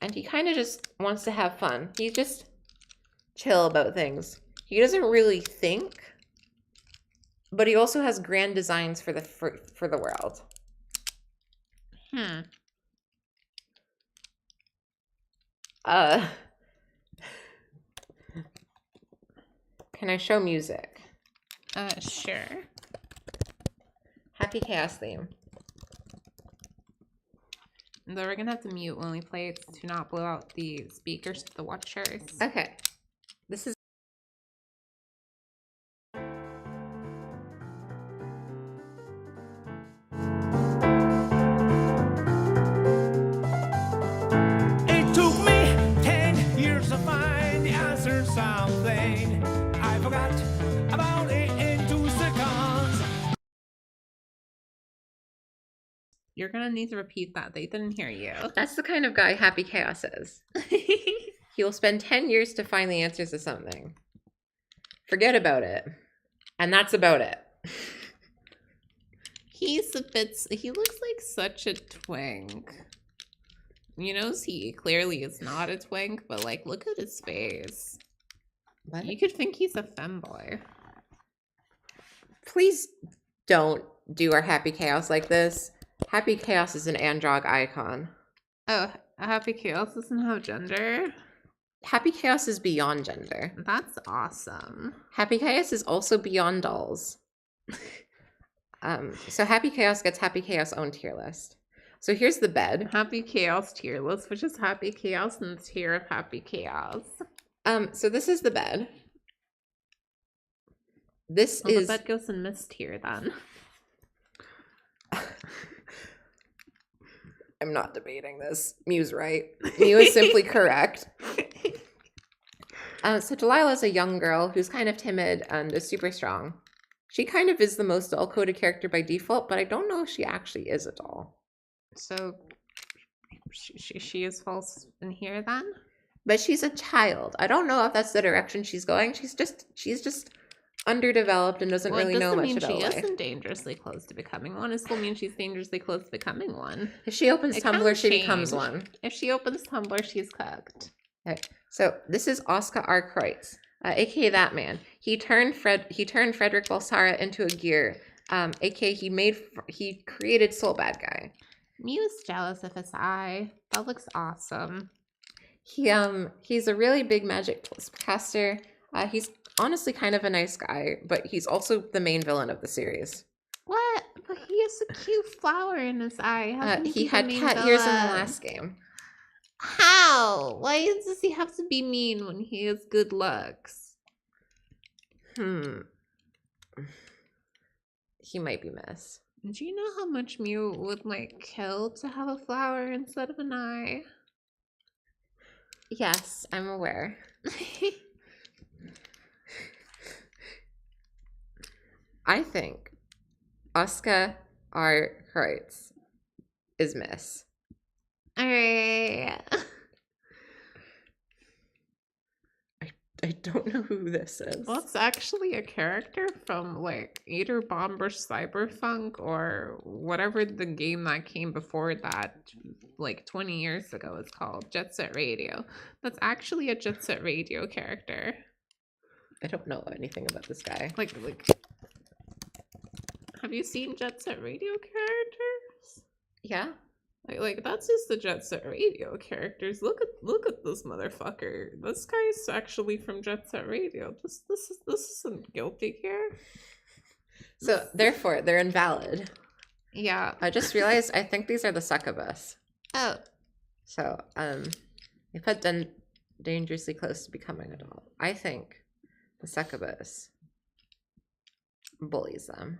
And he kind of just wants to have fun. He's just chill about things. He doesn't really think, but he also has grand designs for the world. Can I show music? Sure. Happy Chaos theme. Though we're gonna have to mute when we play it to not blow out the speakers of the watchers. Okay. This is It took me 10 years to find the answer to something. I forgot about it in 2 seconds. You're gonna need to repeat that. They didn't hear you. That's the kind of guy Happy Chaos is. He will spend 10 years to find the answers to something. Forget about it. And that's about it. He's a bit. He looks like such a twink. You know, he clearly is not a twink, but like, look at his face. What? You could think he's a femboy. Please don't do our Happy Chaos like this. Happy Chaos is an androg icon. Oh, Happy Chaos doesn't have gender? Happy Chaos is beyond gender. That's awesome. Happy Chaos is also beyond dolls. So Happy Chaos gets Happy Chaos own tier list. So here's the bed. Happy Chaos tier list, which is Happy Chaos and the tier of Happy Chaos. So this is the bed. This Well, is the bed goes in Miss tier then. I'm not debating this. Mew's right. Mew is simply correct. So Delilah is a young girl who's kind of timid and is super strong. She kind of is the most doll-coded character by default, but I don't know if she actually is a doll. So she is false in here then? But she's a child. I don't know if that's the direction she's going. She's just underdeveloped and doesn't really know much about she life. isn't dangerously close to becoming one. It still means she's dangerously close to becoming one. If she opens It can Tumblr, she becomes change. one. If she opens Tumblr, she's cooked. Okay. So this is Oscar R. Kreutz, aka that man. He turned Frederick Balsara into a gear. Aka he created Soul Bad Guy. Mew's jealous of his eye. That looks awesome. He's a really big magic caster. He's honestly kind of a nice guy, but he's also the main villain of the series. What? But he has a cute flower in his eye. How can He be had the main cat ears in the villain? last game. How? Why does he have to be mean when he has good looks? He might be missed. Do you know how much Mew would like kill to have a flower instead of an eye? Yes, I'm aware. I think Oscar R. Kreutz is miss. Alright. I don't know who this is. Well, it's actually a character from like either Bomb or Cyberpunk or whatever the game that came before that, like 20 years ago, is called Jet Set Radio. That's actually a Jet Set Radio character. I don't know anything about this guy. Like, have you seen Jet Set Radio characters? Yeah. Like that's just the Jet Set Radio characters. Look at this motherfucker. This guy's actually from Jet Set Radio. This isn't guilty here. So therefore, they're invalid. Yeah. I just realized I think these are the succubus. Oh. So they put them dangerously close to becoming a doll. I think the succubus bullies them.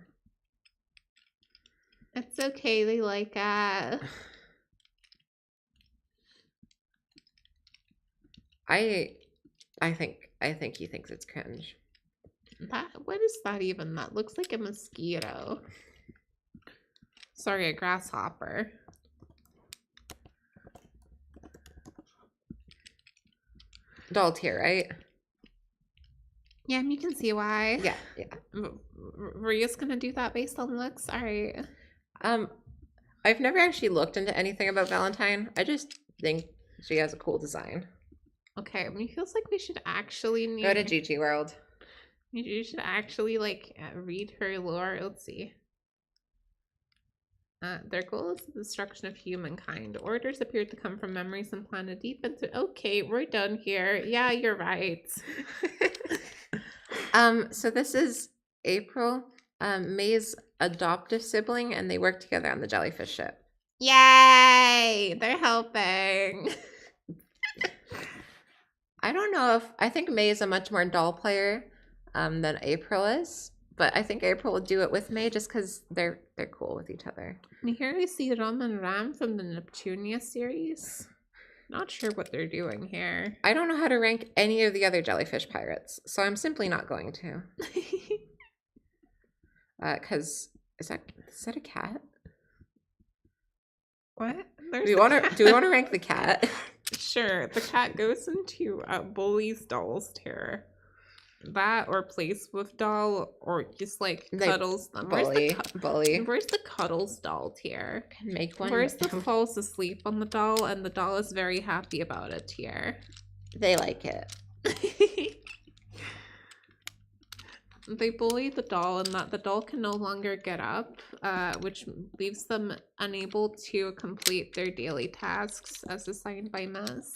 It's okay, they like it. I think he thinks it's cringe. What is that even? That looks like a mosquito. Sorry, a grasshopper. Doll tier, right? Yeah, you can see why. Yeah. Were you just gonna do that based on looks? Alright. I've never actually looked into anything about Valentine. I just think she has a cool design. Okay, I mean, it feels like we should actually Go to Gigi World. You should actually read her lore. Let's see. Their goal is the destruction of humankind. Orders appear to come from memories implanted deep into. Okay, we're done here. Yeah, you're right. So this is April, May's adoptive sibling, and they work together on the jellyfish ship. Yay! They're helping. I don't know if I think May is a much more doll player than April is, but I think April will do it with May just because they're cool with each other. And here we see Ram and Ram from the Neptunia series. Not sure what they're doing here. I don't know how to rank any of the other jellyfish pirates, so I'm simply not going to. Because is that a cat? What? Do we want to rank the cat? Sure. The cat goes into Bully's dolls tier. That or plays with doll or just cuddles them. Bully. Where's the cuddles doll tier? Can make one. Where's the falls asleep on the doll and the doll is very happy about it tier? They like it. They bully the doll and that the doll can no longer get up, which leaves them unable to complete their daily tasks as assigned by Mez.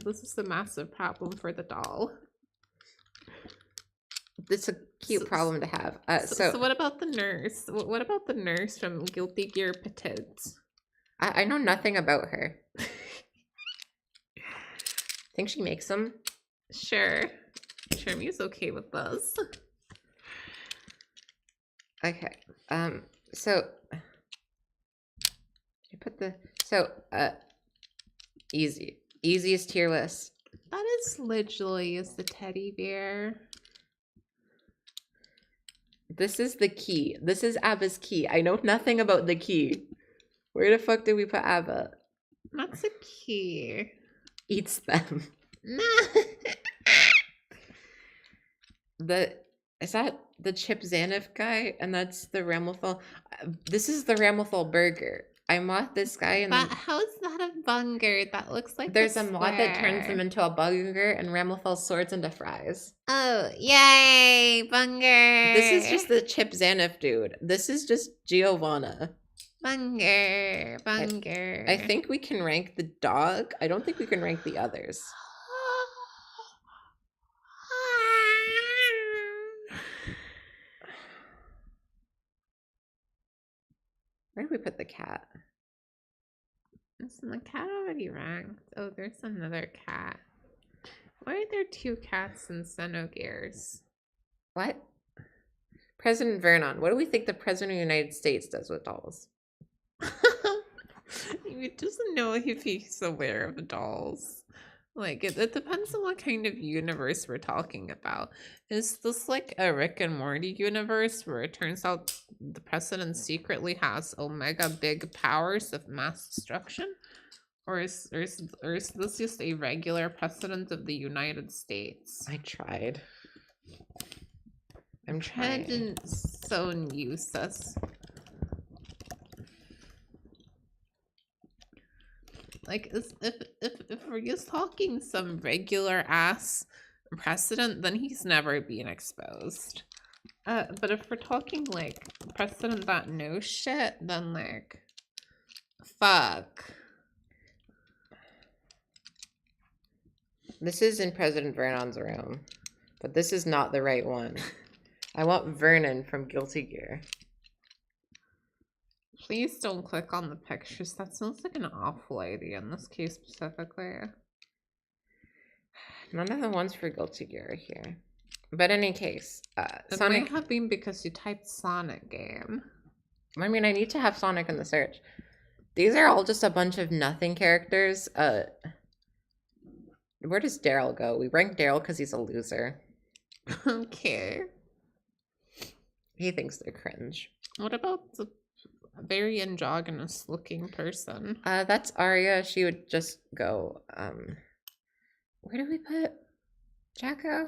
This is a massive problem for the doll. It's a cute problem to have. So what about the nurse? What about the nurse from Guilty Gear Petite? I know nothing about her. Think she makes them? Sure. Shermie's okay with those. Okay. So I put the easiest tier list. That is literally is the teddy bear. This is the key. This is Abba's key. I know nothing about the key. Where the fuck did we put Abba? That's a key. Eats them. Is that the Chip Zanuff guy? And that's the Ramlethal. This is the Ramlethal burger. I mod this guy and How is that a bunger? That looks like there's a mod that turns him into a burger and Ramlethal swords into fries. Oh, yay, bunger. This is just the Chip Zanuff dude. This is just Giovanna. Bunger. I think we can rank the dog. I don't think we can rank the others. Where did we put the cat? Isn't the cat already ranked? Oh, there's another cat. Why are there two cats in Xenogears? What? President Vernon. What do we think the President of the United States does with dolls? He doesn't know if he's aware of dolls. It depends on what kind of universe we're talking about. Is this like a Rick and Morty universe where it turns out the president secretly has omega big powers of mass destruction? Or is this just a regular president of the United States? I tried. I'm trying. President so useless. If we're just talking some regular ass precedent, then he's never been exposed. But if we're talking precedent that knows shit, then fuck. This is in President Vernon's room, but this is not the right one. I want Vernon from Guilty Gear. Please don't click on the pictures. That sounds like an awful idea in this case specifically. None of the ones for Guilty Gear are here. But in any case, it might have been because you typed Sonic game. I mean, I need to have Sonic in the search. These are all just a bunch of nothing characters. Where does Daryl go? We rank Daryl because he's a loser. Okay. He thinks they're cringe. What about the very androgynous looking person? That's Arya. She would just go, where do we put Jacko?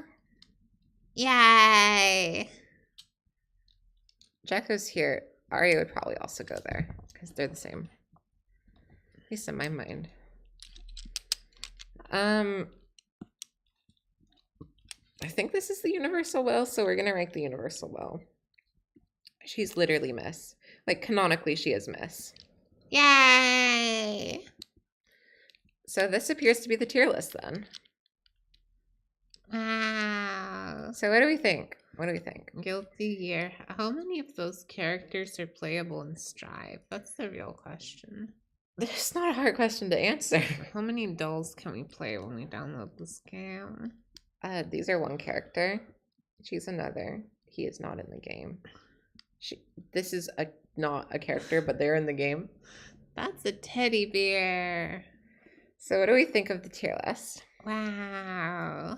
Yay! Jacko's here. Arya would probably also go there because they're the same. At least in my mind. I think this is the universal will, so we're gonna rank the universal will. She's literally Miss. Like, canonically, she is Miss. Yay! So this appears to be the tier list then. Wow. So what do we think? What do we think? Guilty Gear. How many of those characters are playable in Strive? That's the real question. It's not a hard question to answer. How many dolls can we play when we download this game? These are one character. She's another. He is not in the game. This is not a character, but they're in the game. That's a teddy bear. So what do we think of the tier list? Wow.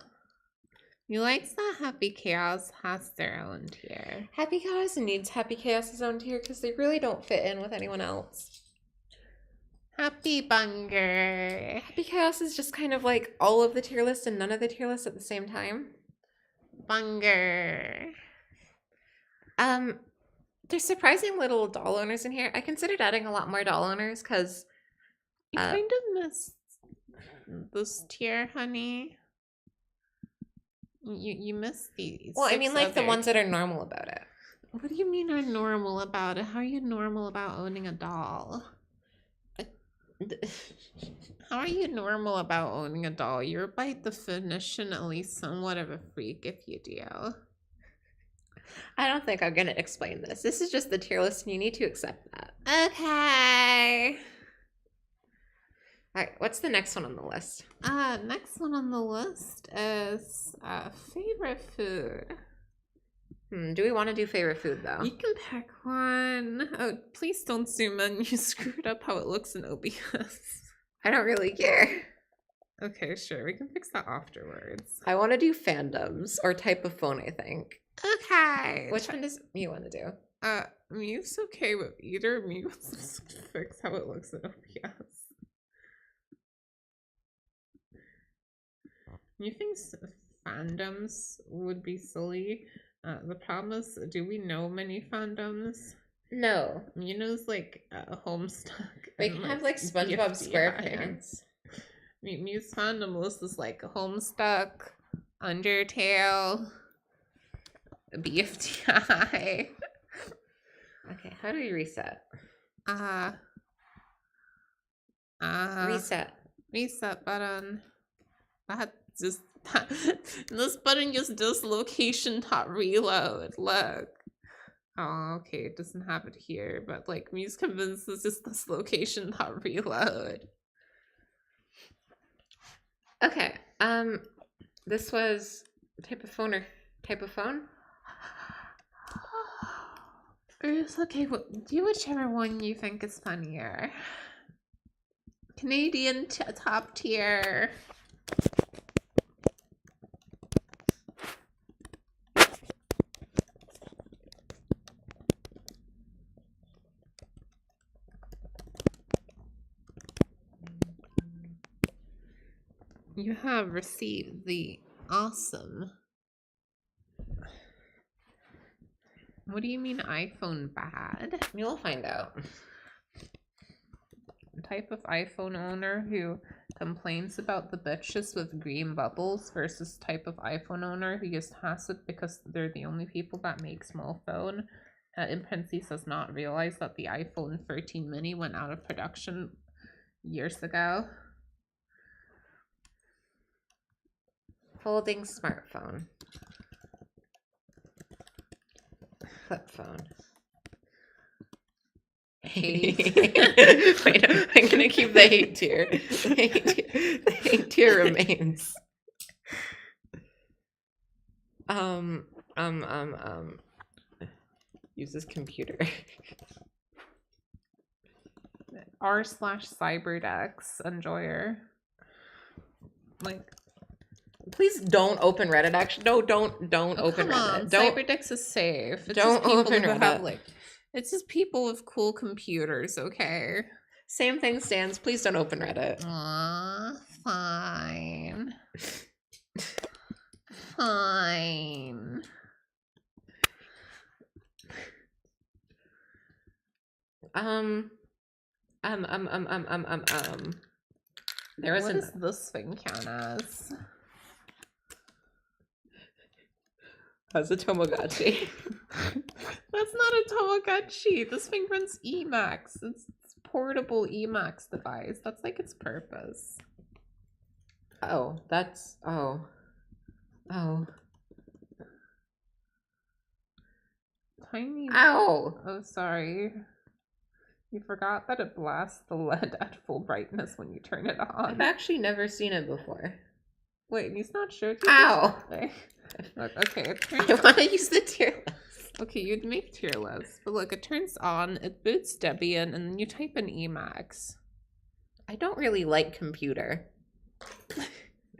You likes that Happy Chaos has their own tier. Happy Chaos needs Happy Chaos's own tier because they really don't fit in with anyone else. Happy Bunger. Happy Chaos is just kind of like all of the tier list and none of the tier list at the same time. Bunger. There's surprising little doll owners in here. I considered adding a lot more doll owners because I kind of missed this tier, honey. You missed these. well, I mean, like the other- ones that are normal about it. What do you mean are normal about it? How are you normal about owning a doll? How are you normal about owning a doll? You're by definition at least somewhat of a freak if you do. I don't think I'm gonna explain this. This is just the tier list, and you need to accept that. Okay. All right, what's the next one on the list? Next one on the list is favorite food. Do we want to do favorite food though? You can pick one. Oh, please don't zoom in. You screwed up how it looks in OBS. I don't really care. Okay, sure. We can fix that afterwards. I want to do fandoms or type of phone, I think. Okay. Which one does you want to do? Mew's okay with either. Mew wants to fix how it looks in OBS. Mew thinks fandoms would be silly. The problem is, do we know many fandoms? No. Mew knows like Homestuck. They and, can have like SpongeBob BFDI. SquarePants. Mew's fandom list is like Homestuck, Undertale, BFDI. Okay, how do we reset? Reset. Reset button. This button just does location dot reload. Look. Oh, okay. It doesn't have it here, but like Mew's convinced this is this location dot reload. Okay. This was type of phone or type of phone? It's okay. Do whichever one you think is funnier. Canadian top tier. You have received the awesome. What do you mean iPhone bad? You'll find out. Type of iPhone owner who complains about the bitches with green bubbles versus type of iPhone owner who just has it because they're the only people that make small phone. Impensis does not realize that the iPhone 13 mini went out of production years ago. Folding smartphone. Flip phone. Hate. Wait, I'm gonna keep the hate tier. The hate tier remains. Uses computer. r/cyberdex enjoyer. Like, Please don't open Reddit. Actually, no, don't open come on, Reddit. Don't. cyberdex is safe. It's don't just people open who Reddit. have like, it's just people with cool computers. Okay. Same thing stands. Please don't open Reddit. Fine. Fine. There was What does this thing count as? That's a Tamagotchi. That's not a Tamagotchi. This thing runs Emacs. It's portable Emacs device. That's like its purpose. Oh, that's oh. Tiny. Ow! Oh, sorry. You forgot that it blasts the LED at full brightness when you turn it on. I've actually never seen it before. Wait, he's not sure. Ow! Look, okay, it turns I want to use the tier list. Okay, you'd make tier lists, but look, it turns on, it boots Debian, and then you type in Emacs. I don't really like computer.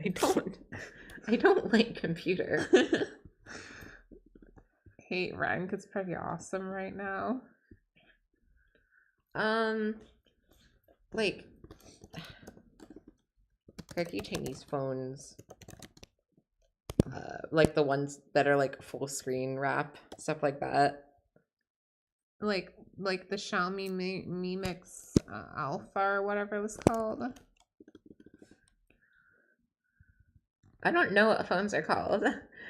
I don't like computer. Hate rank is pretty awesome right now. Like cookie Chinese phones. Like the ones that are like full screen wrap, stuff like that. Like the Xiaomi Mi Mix Alpha or whatever it was called. I don't know what phones are called.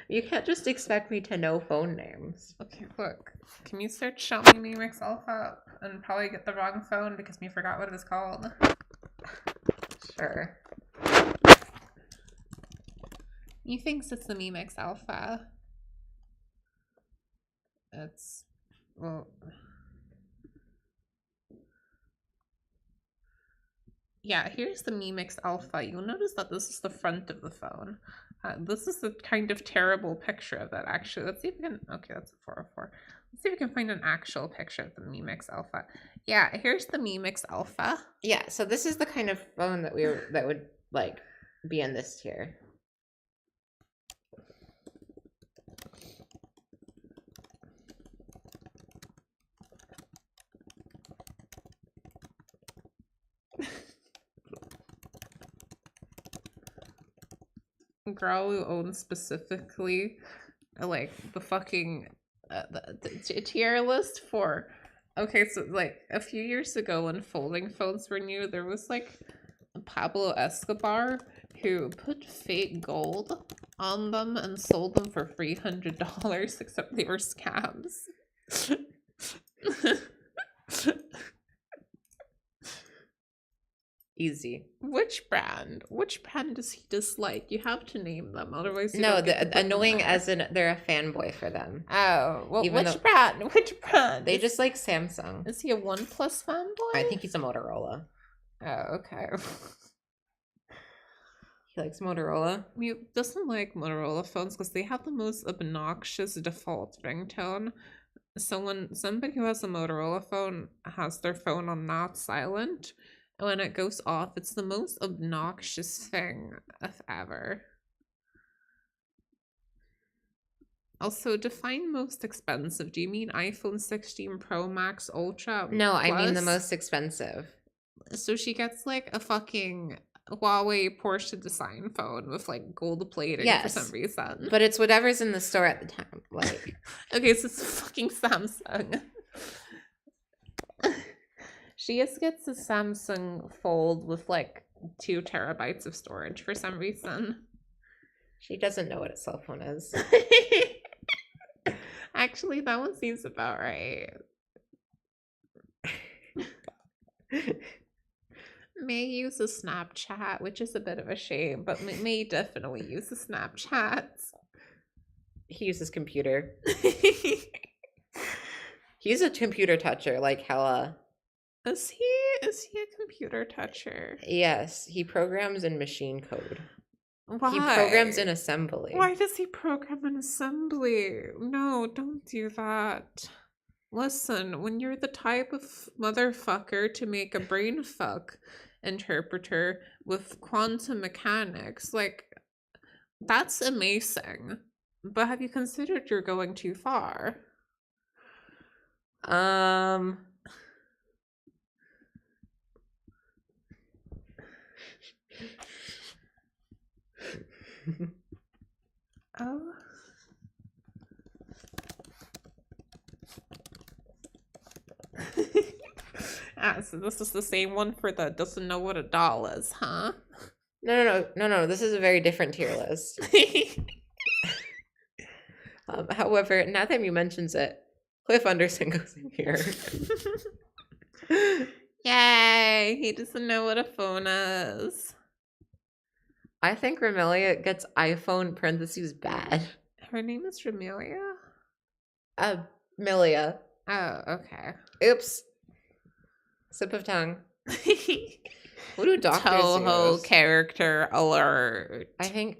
You can't just expect me to know phone names. Okay, look. Can you search Xiaomi Mi Mix Alpha and probably get the wrong phone because we forgot what it was called? Sure. He thinks it's the Mi Mix Alpha. It's, well... Yeah, here's the Mi Mix Alpha. You'll notice that this is the front of the phone. This is the kind of terrible picture of it, actually. Let's see if we can... Okay, that's a 404. Let's see if we can find an actual picture of the Mi Mix Alpha. Yeah, here's the Mi Mix Alpha. Yeah, so this is the kind of phone that would like be in this tier. Girl who owns specifically like the fucking the tier list for, okay, so like a few years ago when folding phones were new, there was like Pablo Escobar who put fake gold on them and sold them for $300, except they were scams. Easy. Which brand? Which brand does he dislike? You have to name them, otherwise you No, don't get to the put them annoying there. as in they're a fanboy for them. Oh, well, Even which though- brand? Which brand? They just like Samsung. Is he a OnePlus fanboy? I think he's a Motorola. Oh, okay. He likes Motorola. He doesn't like Motorola phones because they have the most obnoxious default ringtone. So when somebody who has a Motorola phone has their phone on not silent, when it goes off, it's the most obnoxious thing ever. Also, define most expensive. Do you mean iPhone 16 Pro Max Ultra? No, I mean the Plus? most expensive. So she gets like a fucking Huawei Porsche design phone with like gold plating for Yes. some reason. But it's whatever's in the store at the time. Like Okay, so it's fucking Samsung. She just gets a Samsung Fold with like 2 terabytes of storage for some reason. she doesn't know what a cell phone is. Actually, that one seems about right. May use a Snapchat, which is a bit of a shame, but May definitely use a Snapchat. He uses computer. He's a computer toucher, like hella. Is he a computer toucher? Yes, he programs in machine code. Why? He programs in assembly. Why does he program in assembly? No, don't do that. Listen, when you're the type of motherfucker to make a brain fuck interpreter with quantum mechanics, like, that's amazing. But have you considered you're going too far? Oh. Ah, so this is the same one for the doesn't know what a doll is, huh? No. This is a very different tier list. However, now that you mentions it, Cliff Anderson goes in here. Yay! He doesn't know what a phone is. I think Remelia gets iPhone parentheses bad. Her name is Jamelia? Milia. Oh, okay. Oops. Slip of tongue. What do doctors Toho use? character alert. I think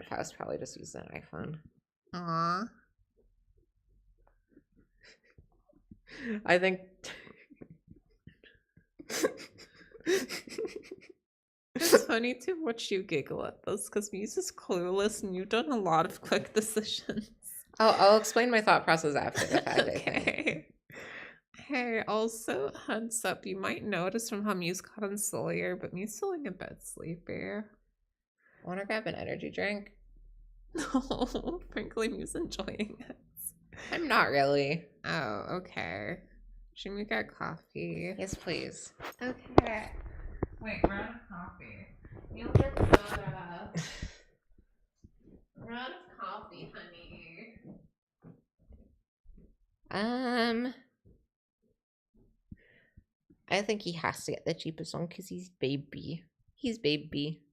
Faust probably just used an iPhone. Aw. I think It's funny to watch you giggle at this because Muse is clueless and you've done a lot of quick decisions. I'll explain my thought process after the fact. I think. Okay. Hey, also, heads up, you might notice from how Muse got on sillier, but Muse feeling a bit sleepy. Wanna grab an energy drink? No, frankly, Muse enjoying it. I'm not really. Oh, okay. Should we get coffee? Yes, please. Okay. Wait, we're out of coffee. You'll get soda. We're out of coffee, honey. I think he has to get the cheapest one because he's baby. He's baby.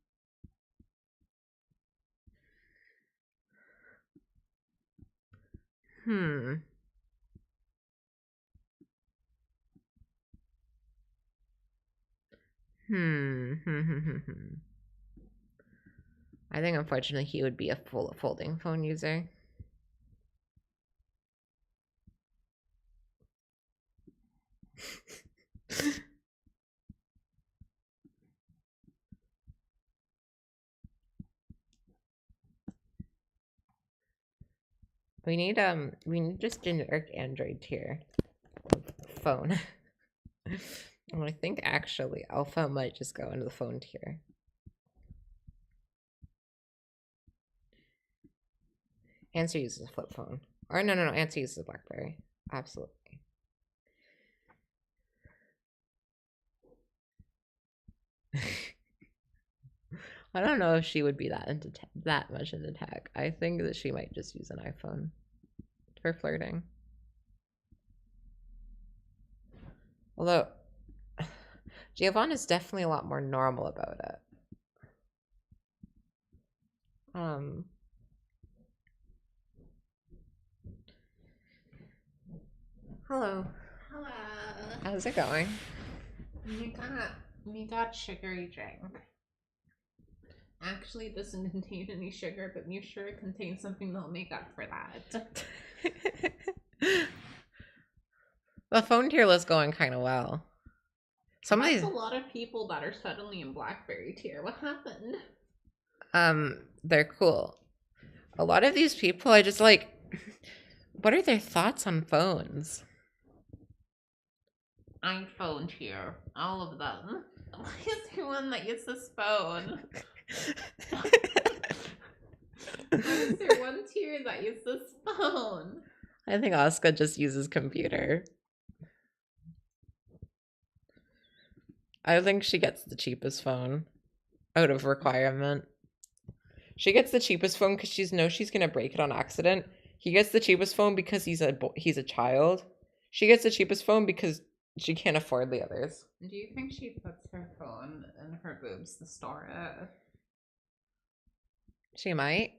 I think unfortunately he would be a folding phone user. We need just generic Android tier phone. And I think actually Alpha might just go into the phone tier. Answer uses a flip phone. Or no, Answer uses a BlackBerry. Absolutely. I don't know if she would be that into that much into tech. I think that she might just use an iPhone for flirting. Although Giovanna is definitely a lot more normal about it. Hello. Hello. How's it going? We got sugary drink. Actually, it doesn't contain any sugar, but you're sure it contains something that'll make up for that. The phone tier list going kind of well. That's a lot of people that are suddenly in BlackBerry tier. What happened? They're cool. A lot of these people, I just like, what are their thoughts on phones? iPhone tier. All of them. Why is there one that uses phone? Why is there one tier that uses phone? I think Asuka just uses computer. I think she gets the cheapest phone out of requirement. She gets the cheapest phone because she knows she's gonna break it on accident. He gets the cheapest phone because he's a child. She gets the cheapest phone because she can't afford the others. Do you think she puts her phone in her boobs to store it? She might.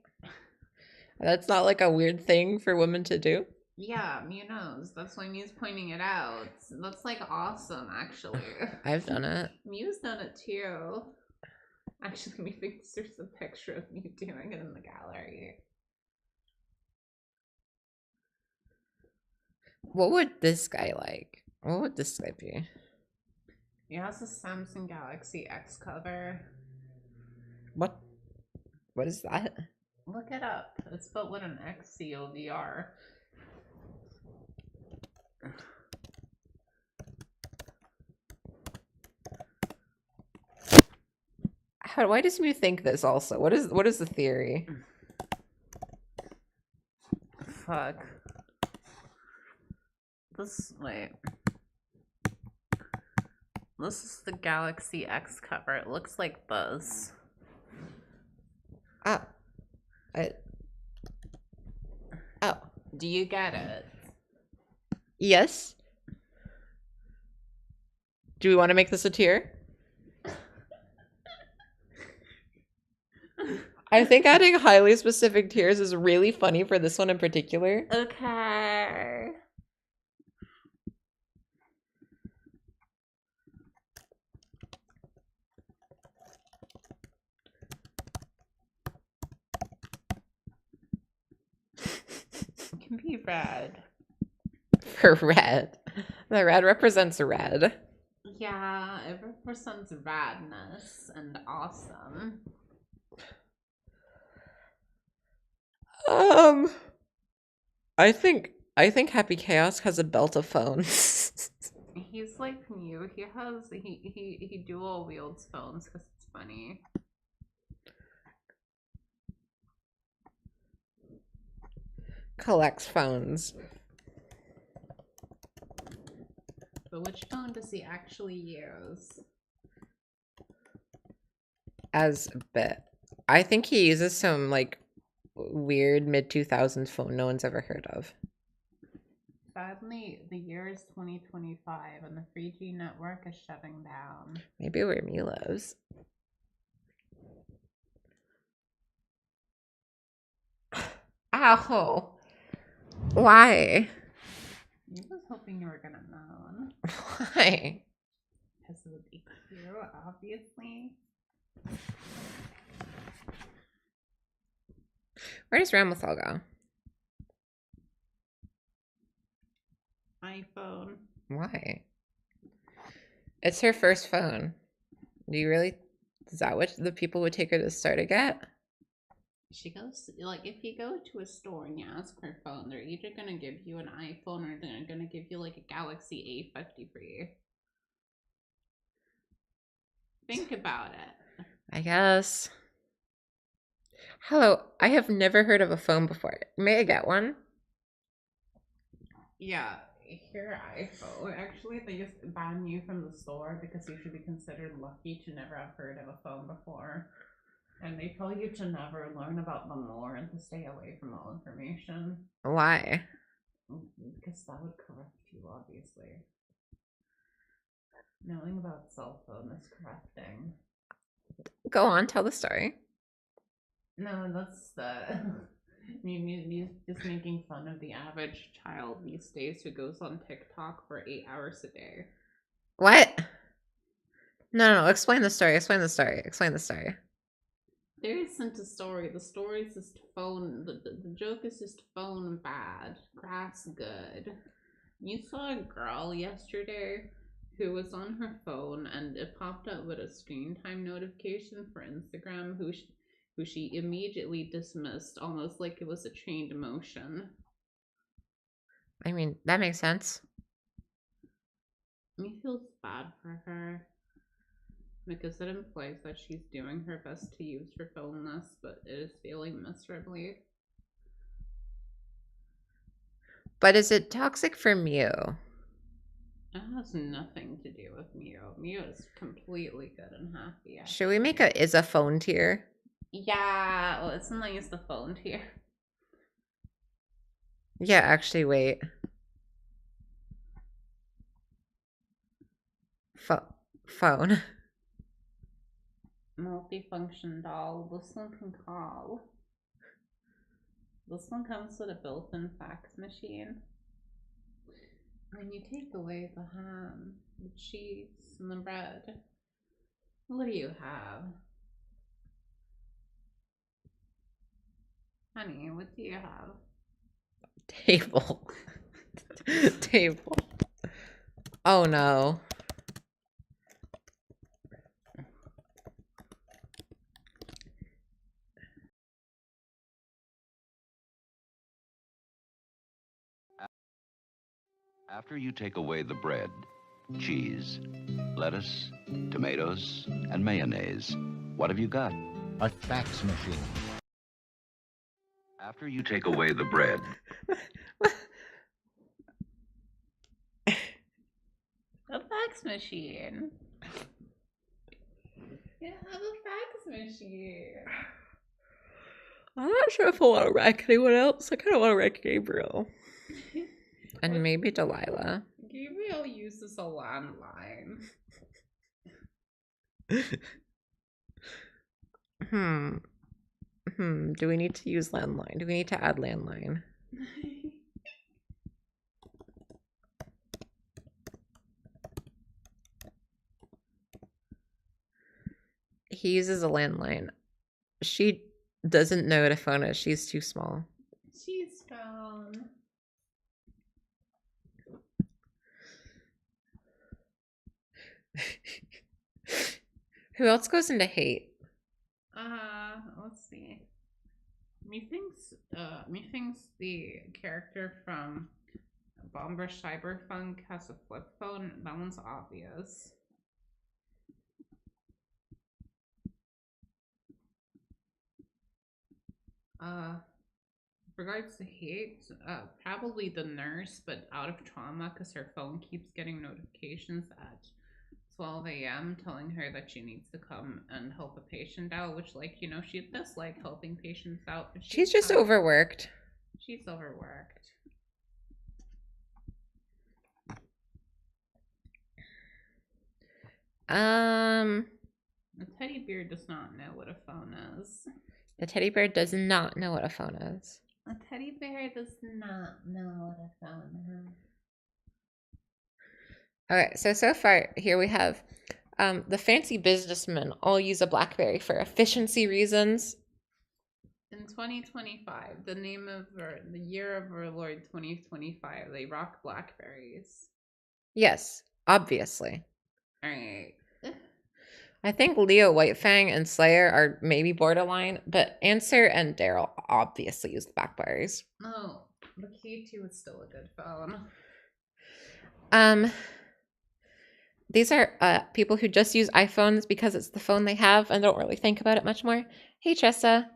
That's not like a weird thing for women to do. Yeah, Mew knows. That's why Mew's pointing it out. That's like awesome, actually. I've done it. Mew's done it too. Actually, me thinks there's a picture of Mew doing it in the gallery. What would this guy like? What would this guy be? He has a Samsung Galaxy X cover. What? What is that? Look it up. It's spelled with an X COVR. Why does Mew think this also? What is the theory? Fuck. Wait. This is the Galaxy X cover. It looks like Buzz. Oh. Oh. Do you get it? Yes. Do we want to make this a tier? I think adding highly specific tiers is really funny for this one in particular. Okay. It can be red. For red. The red represents red. Yeah, it represents radness and awesome. I think Happy Chaos has a belt of phones. He's like Mew. He dual wields phones because it's funny. Collects phones. But which phone does he actually use? As a bit. I think he uses some like weird mid-2000s phone no one's ever heard of. Sadly, the year is 2025 and the 3G network is shutting down. Maybe where Mew lives. Ow. Why? I was hoping you were gonna know. Why? Because it would be cute, obviously. Where does Ramlethal go? iPhone. Why? It's her first phone. Do you really? Is that what the people would take her to start to get? She goes, like, if you go to a store and you ask for a phone, they're either gonna give you an iPhone or they're gonna give you like a Galaxy A53. Think about it. I guess. Hello, I have never heard of a phone before. May I get one? Yeah, your iPhone. Actually, they just ban you from the store because you should be considered lucky to never have heard of a phone before. And they tell you to never learn about them more and to stay away from all information. Why? Because that would corrupt you, obviously. Knowing about cell phone is corrupting. Go on, tell the story. No, that's the... me just making fun of the average child these days who goes on TikTok for 8 hours a day. What? No, explain the story. Explain the story. There isn't a story. The story is just phone. The joke is just phone bad, grass good. You saw a girl yesterday who was on her phone and it popped up with a screen time notification for Instagram who she immediately dismissed, almost like it was a trained emotion. I mean, that makes sense. Me feels bad for her. Because it implies that she's doing her best to use her phone less, but it is failing miserably. But is it toxic for Mew? It has nothing to do with Mew. Mew is completely good and happy. Actually. Should we make a phone tier? Yeah, well, it's not use the phone tier. Yeah, actually, wait. Phone. Multifunction doll. This one can call. This one comes with a built-in fax machine. When you take away the ham, the cheese, and the bread, what do you have? Honey, what do you have? Table. Table. Oh no. After you take away the bread, cheese, lettuce, tomatoes, and mayonnaise, what have you got? A fax machine. After you take away the bread, A fax machine. Yeah, have a fax machine. I'm not sure if I want to wreck anyone else. I kind of want to wreck Gabriel. And maybe Delilah. Gabriel uses a landline. Do we need to use landline? Do we need to add landline? He uses a landline. She doesn't know what a phone is. She's too small. She's phone. Who else goes into hate? Let's see. Methinks the character from Bomber Cyberpunk has a flip phone. That one's obvious. Regards to hate, probably the nurse, but out of trauma because her phone keeps getting notifications at 12 a.m. telling her that she needs to come and help a patient out, which, like, you know, she does like helping patients out. But She's just overworked. She's overworked. The teddy bear does not know what a phone is. The teddy bear does not know what a phone is. A teddy bear does not know what a phone is. Okay, so far here we have the fancy businessmen all use a BlackBerry for efficiency reasons. In 2025, the year of our Lord 2025, they rock Blackberries. Yes, obviously. All right. I think Leo Whitefang and Slayer are maybe borderline, but Answer and Daryl obviously use the Blackberries. Oh, the K2 is still a good phone. These are people who just use iPhones because it's the phone they have and don't really think about it much more. Hey, Tressa.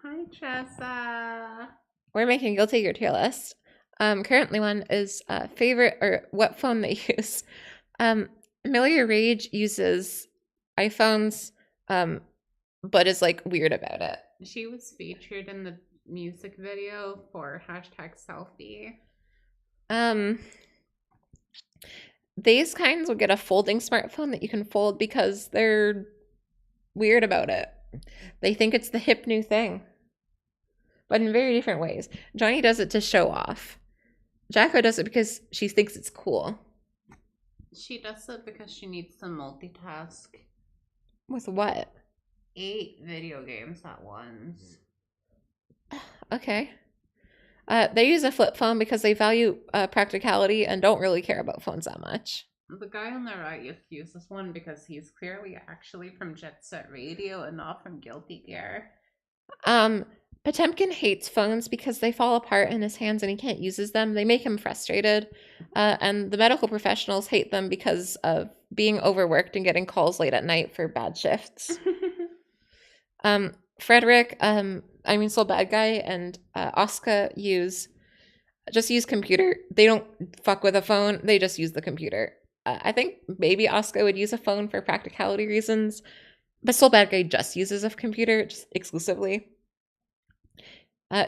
Hi, Tressa. We're making Guilty Gear tier list. Currently one is favorite or what phone they use. Amelia Rage uses iPhones, but is like weird about it. She was featured in the music video for #selfie. These kinds will get a folding smartphone that you can fold because they're weird about it. They think it's the hip new thing, but in very different ways. Johnny does it to show off. Jacko does it because she thinks it's cool. She does it because she needs to multitask. With what? 8 video games at once. Okay. They use a flip phone because they value practicality and don't really care about phones that much. The guy on the right uses one because he's clearly actually from Jet Set Radio and not from Guilty Gear. Potemkin hates phones because they fall apart in his hands and he can't use them. They make him frustrated. And the medical professionals hate them because of being overworked and getting calls late at night for bad shifts. Frederick, Soul Bad Guy, and Oscar just use computer. They don't fuck with a phone. They just use the computer. I think maybe Oscar would use a phone for practicality reasons, but Soul Bad Guy just uses a computer just exclusively.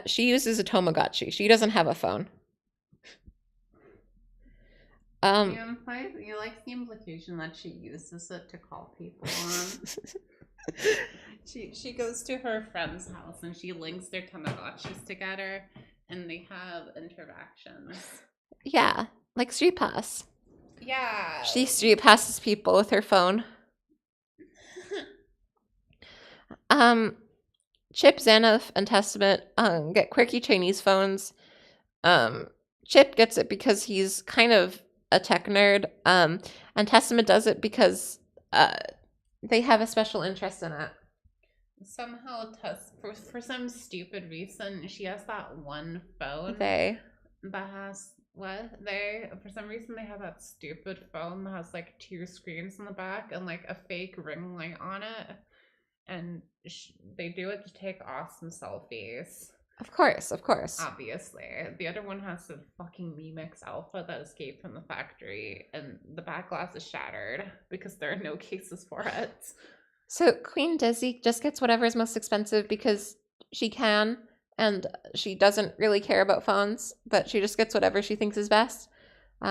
She uses a Tamagotchi. She doesn't have a phone. You like the implication that she uses it to call people on. She goes to her friend's house and she links their Tamagotchis together and they have interactions. Yeah, like Street Pass. Yeah. She Street Passes people with her phone. Chip, Xanath, and Testament get quirky Chinese phones. Chip gets it because he's kind of a tech nerd. And Testament does it because they have a special interest in it. Somehow, for some stupid reason, she has that one phone They. that has for some reason they have that stupid phone that has like 2 screens in the back and like a fake ring light on it, and they do it to take awesome selfies. Of course. Obviously, the other one has a fucking Remix Alpha that escaped from the factory, and the back glass is shattered because there are no cases for it. So Queen Dizzy just gets whatever is most expensive because she can, and she doesn't really care about phones, but she just gets whatever she thinks is best,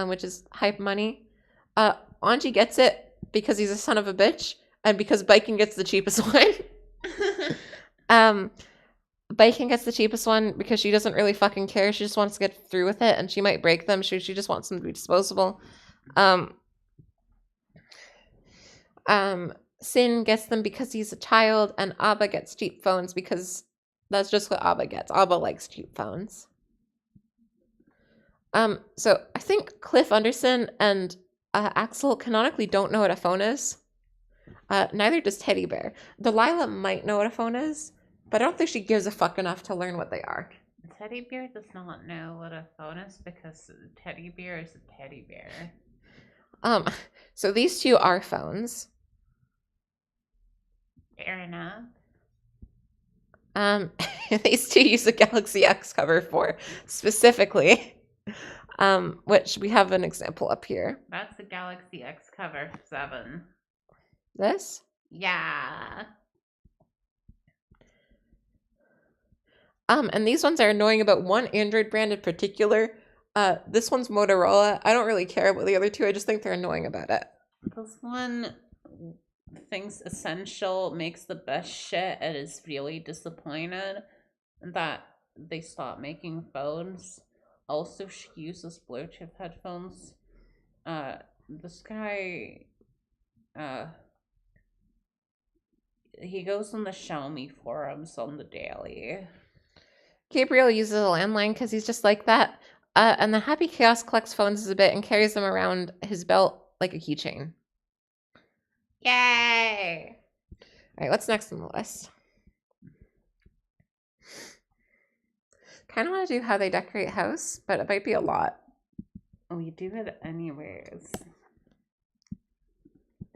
which is hype money. Anji gets it because he's a son of a bitch, and because Biking gets the cheapest one. Biking gets the cheapest one because she doesn't really fucking care. She just wants to get through with it, and she might break them. She just wants them to be disposable. Sin gets them because he's a child, and Abba gets cheap phones because that's just what Abba gets. Abba likes cheap phones. So I think Cliff Anderson and Axel canonically don't know what a phone is. Neither does Teddy Bear. Delilah might know what a phone is, but I don't think she gives a fuck enough to learn what they are. Teddy Bear does not know what a phone is because Teddy Bear is a teddy bear. So these two are phones. Fair enough. These two use a Galaxy X cover for specifically, which we have an example up here. That's the Galaxy X cover 7. This? Yeah. And these ones are annoying about one Android brand in particular. This one's Motorola. I don't really care about the other two. I just think they're annoying about it. This one thinks Essential makes the best shit and is really disappointed that they stopped making phones. Also, she uses Bluetooth headphones. This guy, he goes on the Xiaomi forums on the daily. Gabriel uses a landline because he's just like that. And the Happy Chaos collects phones a bit and carries them around his belt like a keychain. Yay! All right, what's next on the list? Kind of want to do how they decorate house, but it might be a lot. We do it anyways.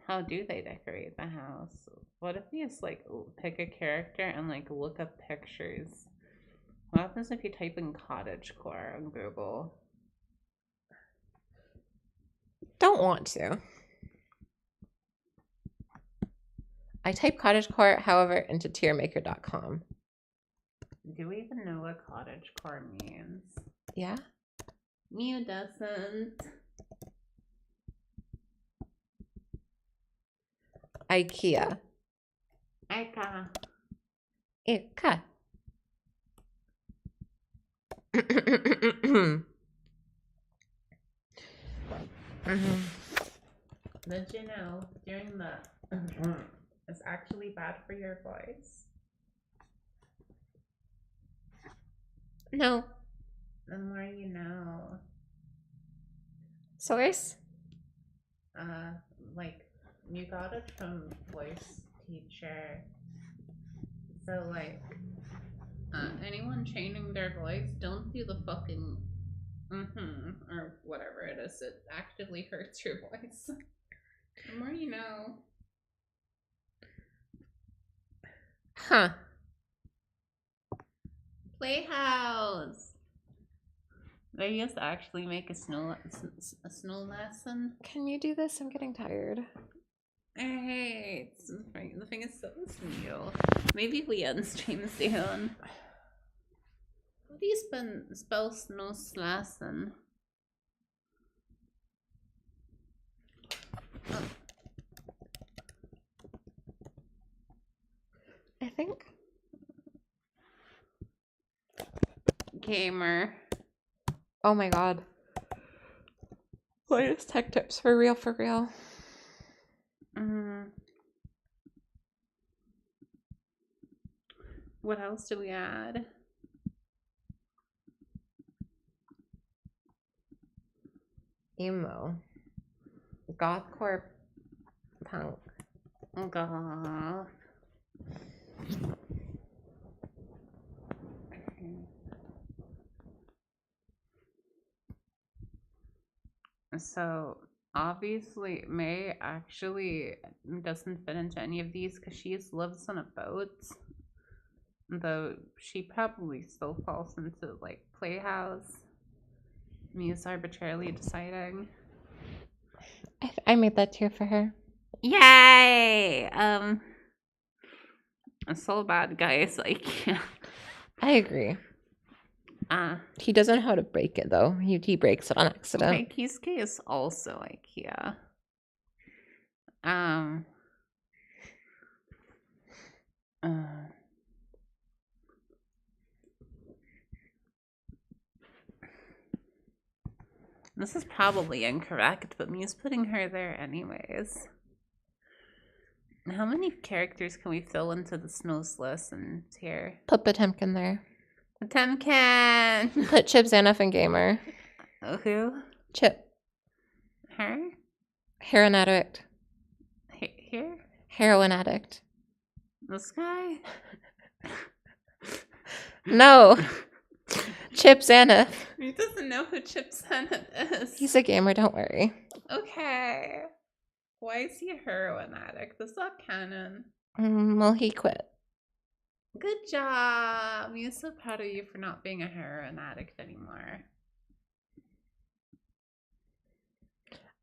How do they decorate the house? What if you just like pick a character and like look up pictures? What happens if you type in cottagecore on Google? Don't want to. I type cottagecore, however, into tiermaker.com. Do we even know what cottagecore means? Yeah? Mew doesn't. IKEA. Ika. Ika. Did you know doing that is actually bad for your voice? No. The more you know. Source? Like, you got it from voice teacher. So, like, anyone changing their voice, don't do the fucking or whatever it is. It actively hurts your voice. The more you know. Huh. Playhouse. They used to actually make a snow lesson. Can you do this? I'm getting tired. Alright, the thing is so new. Maybe we end stream soon. How do you spell snow lesson? Oh. I think. Gamer. Oh my god. Latest tech tips for real, for real. What else do we add? emo, gothcore, punk. Oh god. So obviously May actually doesn't fit into any of these because she lives on a boat. Though she probably still falls into like Playhouse. Me's arbitrarily deciding. I made that tier for her. Yay! It's so bad, guys. Like, I agree. He doesn't know how to break it though. He breaks it on accident. okay, Kisuke is also IKEA. This is probably incorrect, but Mia's putting her there anyways. How many characters can we fill into the Snows lesson here? Put Potemkin there. Potemkin! Put Chip, Xanath, and Gamer. Who? Chip. Her? Heroin addict. Here? Heroin addict. This guy? No. Chip Xanath. He doesn't know who Chip Xanath is. He's a gamer, don't worry. Okay. Why is he a heroin addict? That's not canon. Well, he quit. Good job. I'm so proud of you for not being a heroin addict anymore.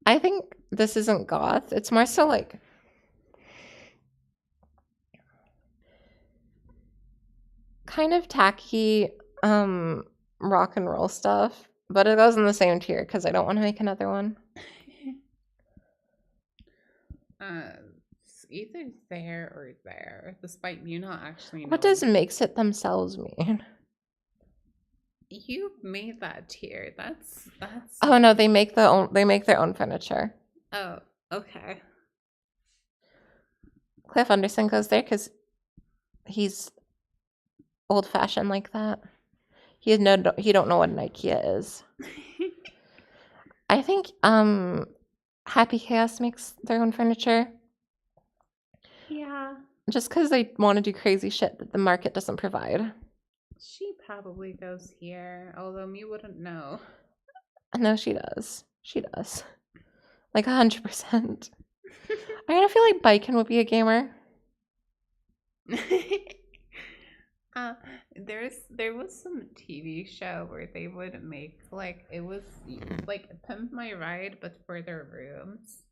I think this isn't goth. It's more so like kind of tacky rock and roll stuff, but it goes in the same tier because I don't want to make another one. It's either there or there, despite you not actually knowing. What does makes it themselves mean? You made that tier. That's Oh no, they make their own furniture. Oh, okay. Cliff Anderson goes there because he's old fashioned like that. He don't know what an IKEA is. I think Happy Chaos makes their own furniture. Yeah. Just because they want to do crazy shit that the market doesn't provide. She probably goes here, although me wouldn't know. No, she does. She does. Like 100%. I kind of feel like Biken would be a gamer. There was some TV show where they would make like it was like Pimp My Ride but for their rooms.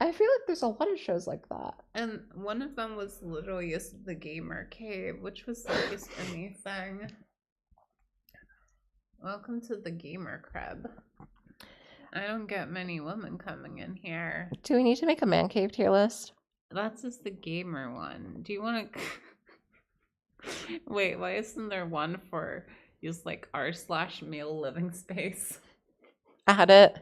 I feel like there's a lot of shows like that. And one of them was literally just the gamer cave, which was like just amazing. Welcome to the gamer crib. I don't get many women coming in here. Do we need to make a man cave tier list? That's just the gamer one. Do you want to... Wait, why isn't there one for just like r/male living space? Add it.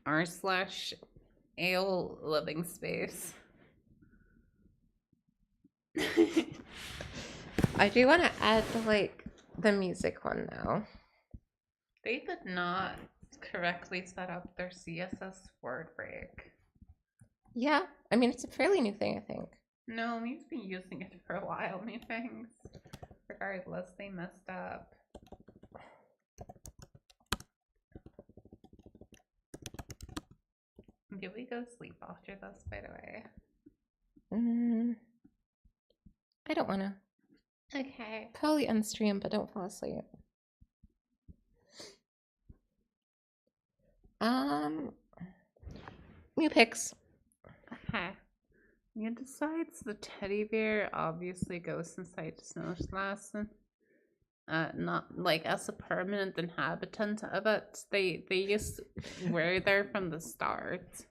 r/ale living space. I do want to add the music one now. They did not correctly set up their CSS word break. Yeah, I mean it's a fairly new thing, I think. No, we've been using it for a while, methinks. Regardless, they messed up. Did we go sleep after this, by the way? I don't want to. Okay. Probably unstream, but don't fall asleep. New picks. Okay. Mia decides the teddy bear obviously goes inside Snow's lesson. Not like as a permanent inhabitant of it. They just were there from the start.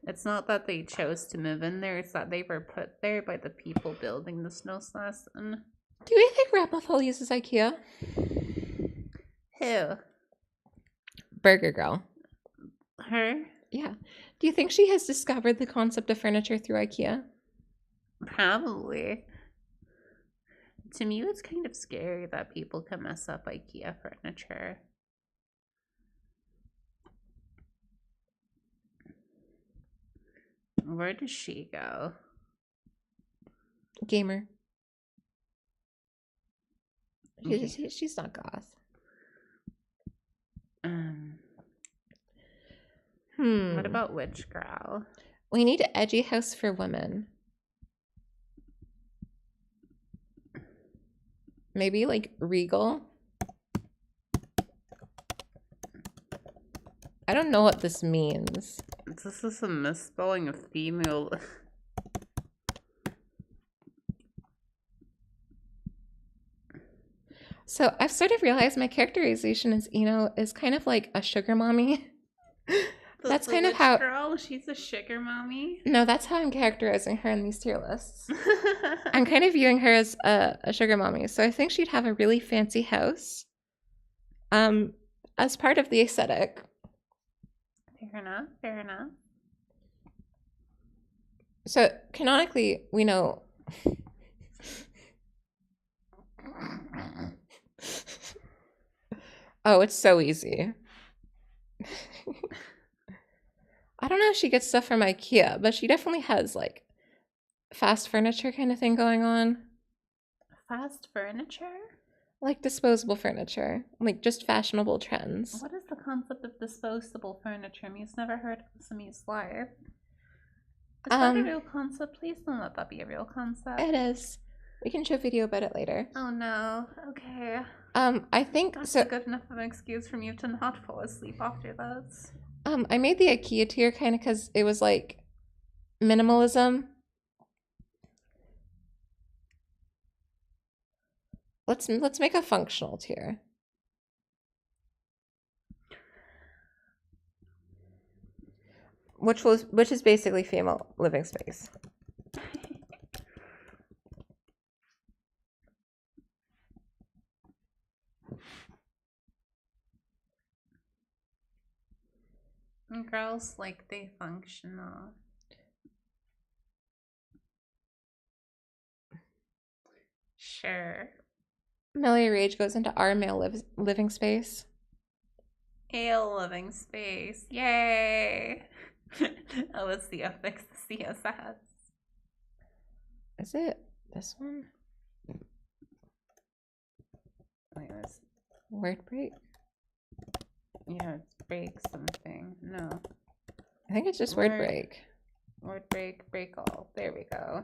It's not that they chose to move in there, it's that they were put there by the people building the Snow's lesson. Do you think Rapafel uses IKEA? Who? Burger Girl. Her? Yeah. Do you think she has discovered the concept of furniture through IKEA? Probably. To me, it's kind of scary that people can mess up IKEA furniture. Where does she go? Gamer. Okay. She's not goth. What about Witch Girl? We need an edgy house for women. Maybe like regal. I don't know what this means. This is a misspelling of female. So I've sort of realized my characterization as Eno is kind of like a sugar mommy. That's The kind of witch how. girl. She's a sugar mommy. No, that's how I'm characterizing her in these tier lists. I'm kind of viewing her as a sugar mommy. So I think she'd have a really fancy house. As part of the aesthetic. Fair enough. Fair enough. So canonically, we know. Oh, it's so easy. I don't know if she gets stuff from IKEA, but she definitely has like fast furniture kind of thing going on. Fast furniture? Like disposable furniture, like just fashionable trends. What is the concept of disposable furniture? Me's never heard of this in Me's life. Is that a real concept? Please don't let that be a real concept. It is. We can show video about it later. Oh no. Okay. I think That's so. a good enough of an excuse for me to not fall asleep after this. I made the IKEA tier kind of because it was like minimalism. Let's make a functional tier. Which is basically female living space. Girls like they functional. Sure. Millie Rage goes into our male living space. Ale living space. Yay! Oh, it's the affix the CSS. Is it this one? Wait, was Word break? yeah, it's break something. No. I think it's just word break. Word break, break all. There we go.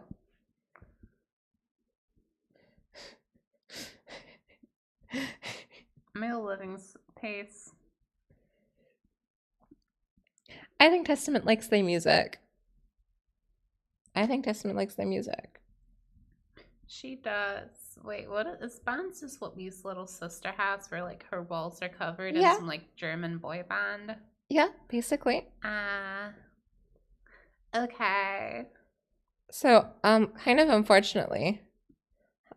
Male living space. I think Testament likes their music. She does. Wait, what is Bands is what Me's little sister has, where like her walls are covered in some like German boy band. Yeah, basically. Okay. So, kind of unfortunately,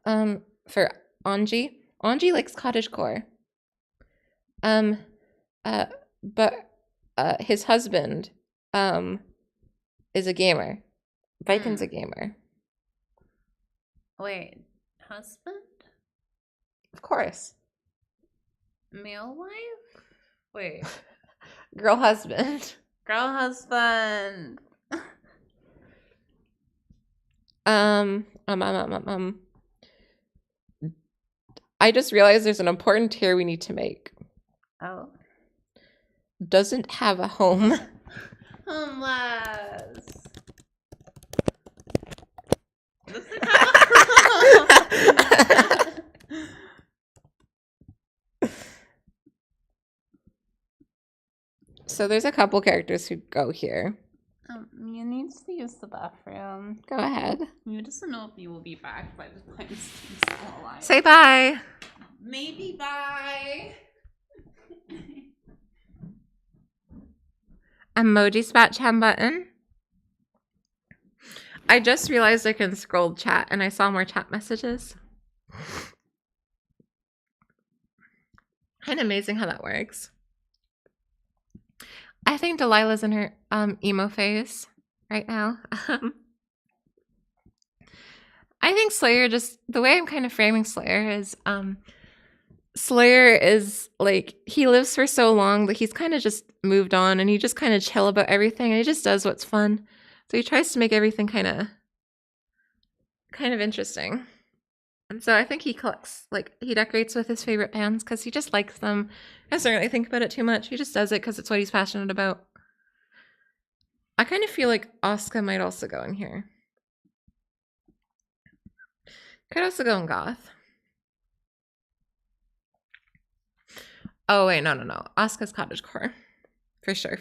for Anji likes cottagecore. But his husband, is a gamer. Viken's a gamer. Wait, husband? Of course. Male wife? Wait. Girl husband. Girl husband. I just realized there's an important tier we need to make. Oh. Doesn't have a home. Homeless. So there's a couple characters who go here. You need to use the bathroom. Go ahead. You doesn't know if you will be back by the time Steve's still alive. Say bye. Maybe bye. Emoji spatch hand button. I just realized I can scroll chat and I saw more chat messages. Kind of amazing how that works. I think Delilah's in her emo phase right now. I think Slayer, just the way I'm kind of framing Slayer is Slayer is like, he lives for so long that he's kind of just moved on, and he just kind of chill about everything, and he just does what's fun. So he tries to make everything kind of interesting. And so I think he collects, like, he decorates with his favorite bands because he just likes them. He doesn't really think about it too much. He just does it because it's what he's passionate about. I kind of feel like Asuka might also go in here. Could also go in goth. Oh wait, no. Asuka's cottagecore. For sure.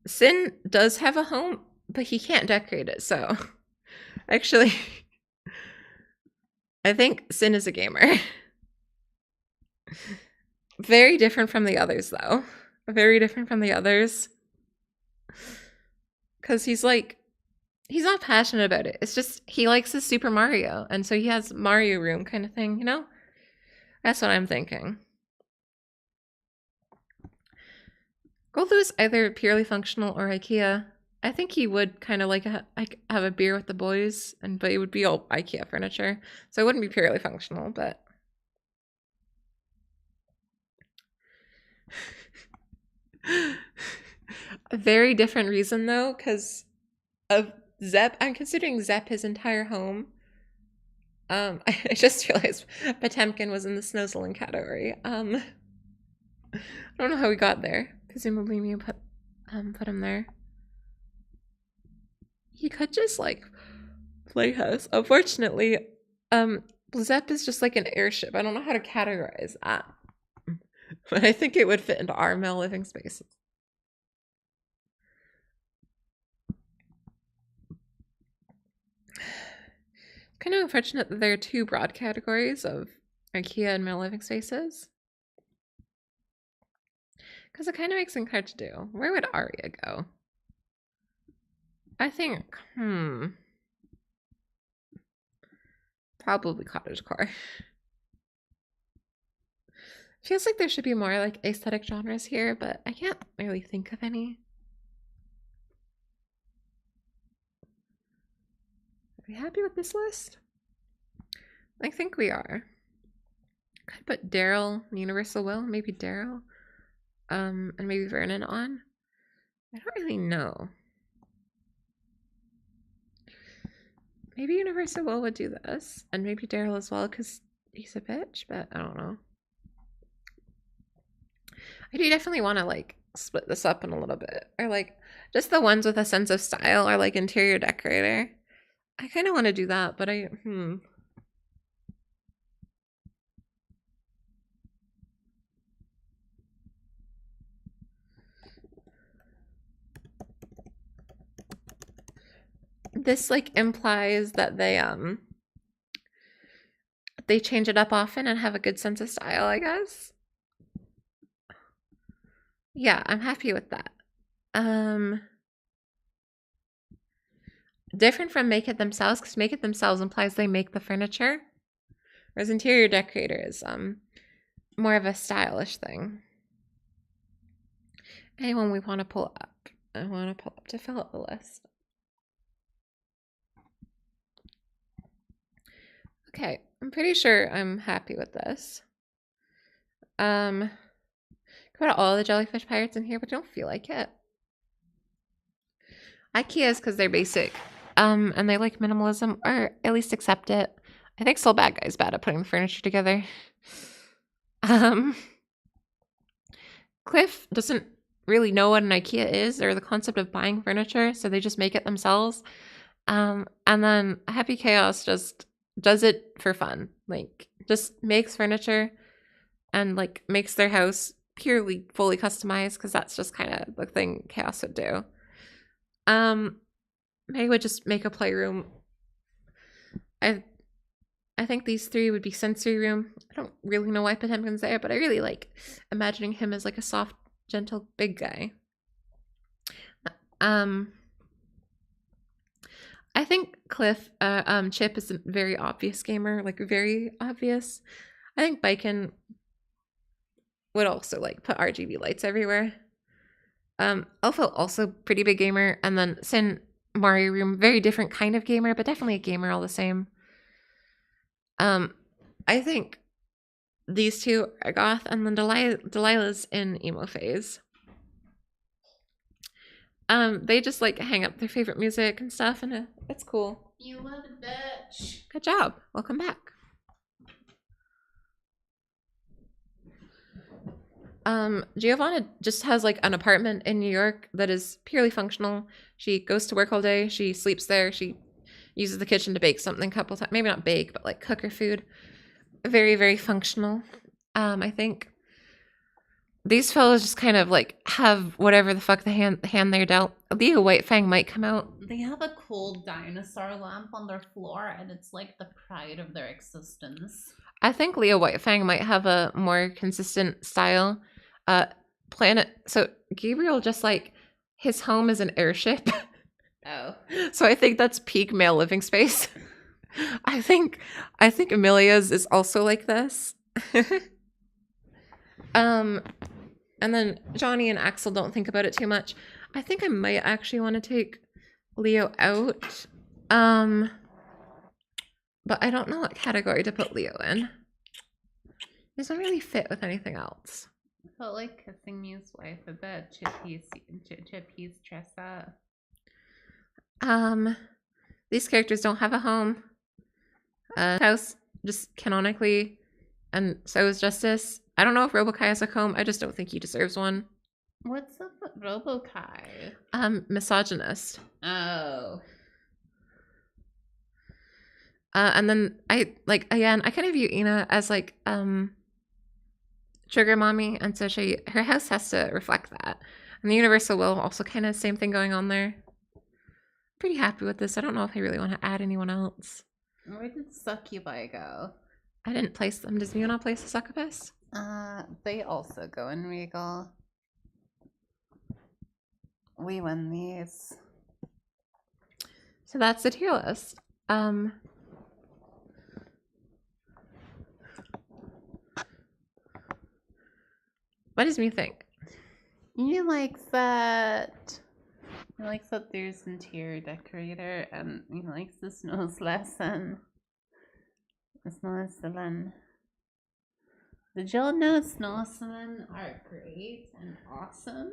Sin does have a home, but he can't decorate it, so actually I think Sin is a gamer. Very different from the others, though. Very different from the others. Because he's like, he's not passionate about it. It's just, he likes his Super Mario, and so he has Mario room kind of thing, you know? That's what I'm thinking. Goldlu's either purely functional or IKEA. I think he would kind of like have a beer with the boys, but it would be all IKEA furniture. So it wouldn't be purely functional, but... A very different reason, though, because of Zep. I'm considering Zep his entire home. I just realized Potemkin was in the Snozzling category. I don't know how we got there. Presumably Mew put him there. He could just like playhouse. Unfortunately, Zep is just like an airship. I don't know how to categorize that. But I think it would fit into our male living spaces. Kind of unfortunate that there are two broad categories of IKEA and male living spaces. Because it kind of makes it hard to do. Where would Arya go? I think, probably cottagecore. Feels like there should be more like aesthetic genres here, but I can't really think of any. Are we happy with this list? I think we are. Could put Daryl, Universal Will, maybe Daryl, and maybe Vernon on. I don't really know. Maybe Universal Will would do this, and maybe Daryl as well, because he's a bitch, but I don't know. I do definitely want to like split this up in a little bit, or like just the ones with a sense of style, or like interior decorator. I kind of want to do that, but this like implies that they change it up often and have a good sense of style, I guess. Yeah, I'm happy with that. Different from make it themselves, because make it themselves implies they make the furniture, whereas interior decorator is more of a stylish thing. Anyone we want to pull up? I want to pull up to fill out the list. Okay, I'm pretty sure I'm happy with this. Could put all the jellyfish pirates in here, but I don't feel like it. IKEA is because they're basic, and they like minimalism, or at least accept it. I think Soul Bad Guy's bad at putting the furniture together. Cliff doesn't really know what an IKEA is or the concept of buying furniture, so they just make it themselves. And then Happy Chaos just does it for fun, like just makes furniture and like makes their house purely fully customized, because that's just kind of the thing Chaos would do. Maybe would just make a playroom. I think these three would be sensory room. I don't really know why Potemkin's there, but I really like imagining him as like a soft, gentle, big guy. I I think Chip is a very obvious gamer, like very obvious. I think Biken would also like put RGB lights everywhere. Alpha also pretty big gamer, and then Sin Mario Room, very different kind of gamer, but definitely a gamer all the same. I think these two are goth, and then Delilah's in emo phase. They just like hang up their favorite music and stuff, and it's cool. You little bitch. Good job. Welcome back. Giovanna just has like an apartment in New York that is purely functional. She goes to work all day. She sleeps there. She uses the kitchen to bake something a couple times. Maybe not bake, but like cook her food. Very, very functional. I think these fellows just kind of like have whatever the fuck the hand they're dealt. Leo Whitefang might come out. They have a cool dinosaur lamp on their floor, and it's like the pride of their existence. I think Leo Whitefang might have a more consistent style. Planet. So Gabriel just like his home is an airship. Oh. So I think that's peak male living space. I think Amelia's is also like this. And then Johnny and Axel don't think about it too much. I think I might actually want to take Leo out. But I don't know what category to put Leo in. He doesn't really fit with anything else. I felt like kissing Mew's wife a bit. Chippy's Tressa. These characters don't have a home. House just canonically, and so is Justice. I don't know if Robokai has a home. I just don't think he deserves one. What's up with Robokai? Misogynist. Oh. And then I kind of view Ina as like trigger mommy, and so her house has to reflect that. And the Universal Will also kind of same thing going on there. Pretty happy with this. I don't know if I really want to add anyone else. Where did Succubi go? I didn't place them. Does Mio not place the Succubus? They also go in Regal. We win these. So that's the tier list. What does Mew think? He likes that. He likes that there's interior decorator, and he likes the Snow's lesson. The Snow's lesson. Did y'all know Snow's lesson are great and awesome?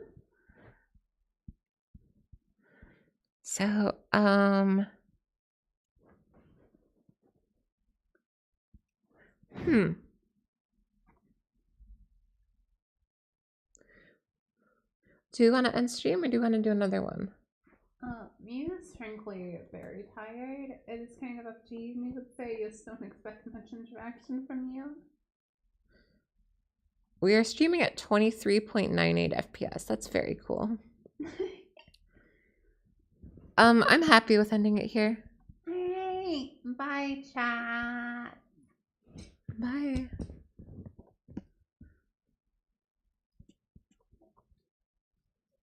So, Do you want to end stream or do you want to do another one? Me is frankly very tired. It is kind of up to you. Me would say you just don't expect much interaction from you. We are streaming at 23.98 FPS. That's very cool. I'm happy with ending it here. Alright, bye chat.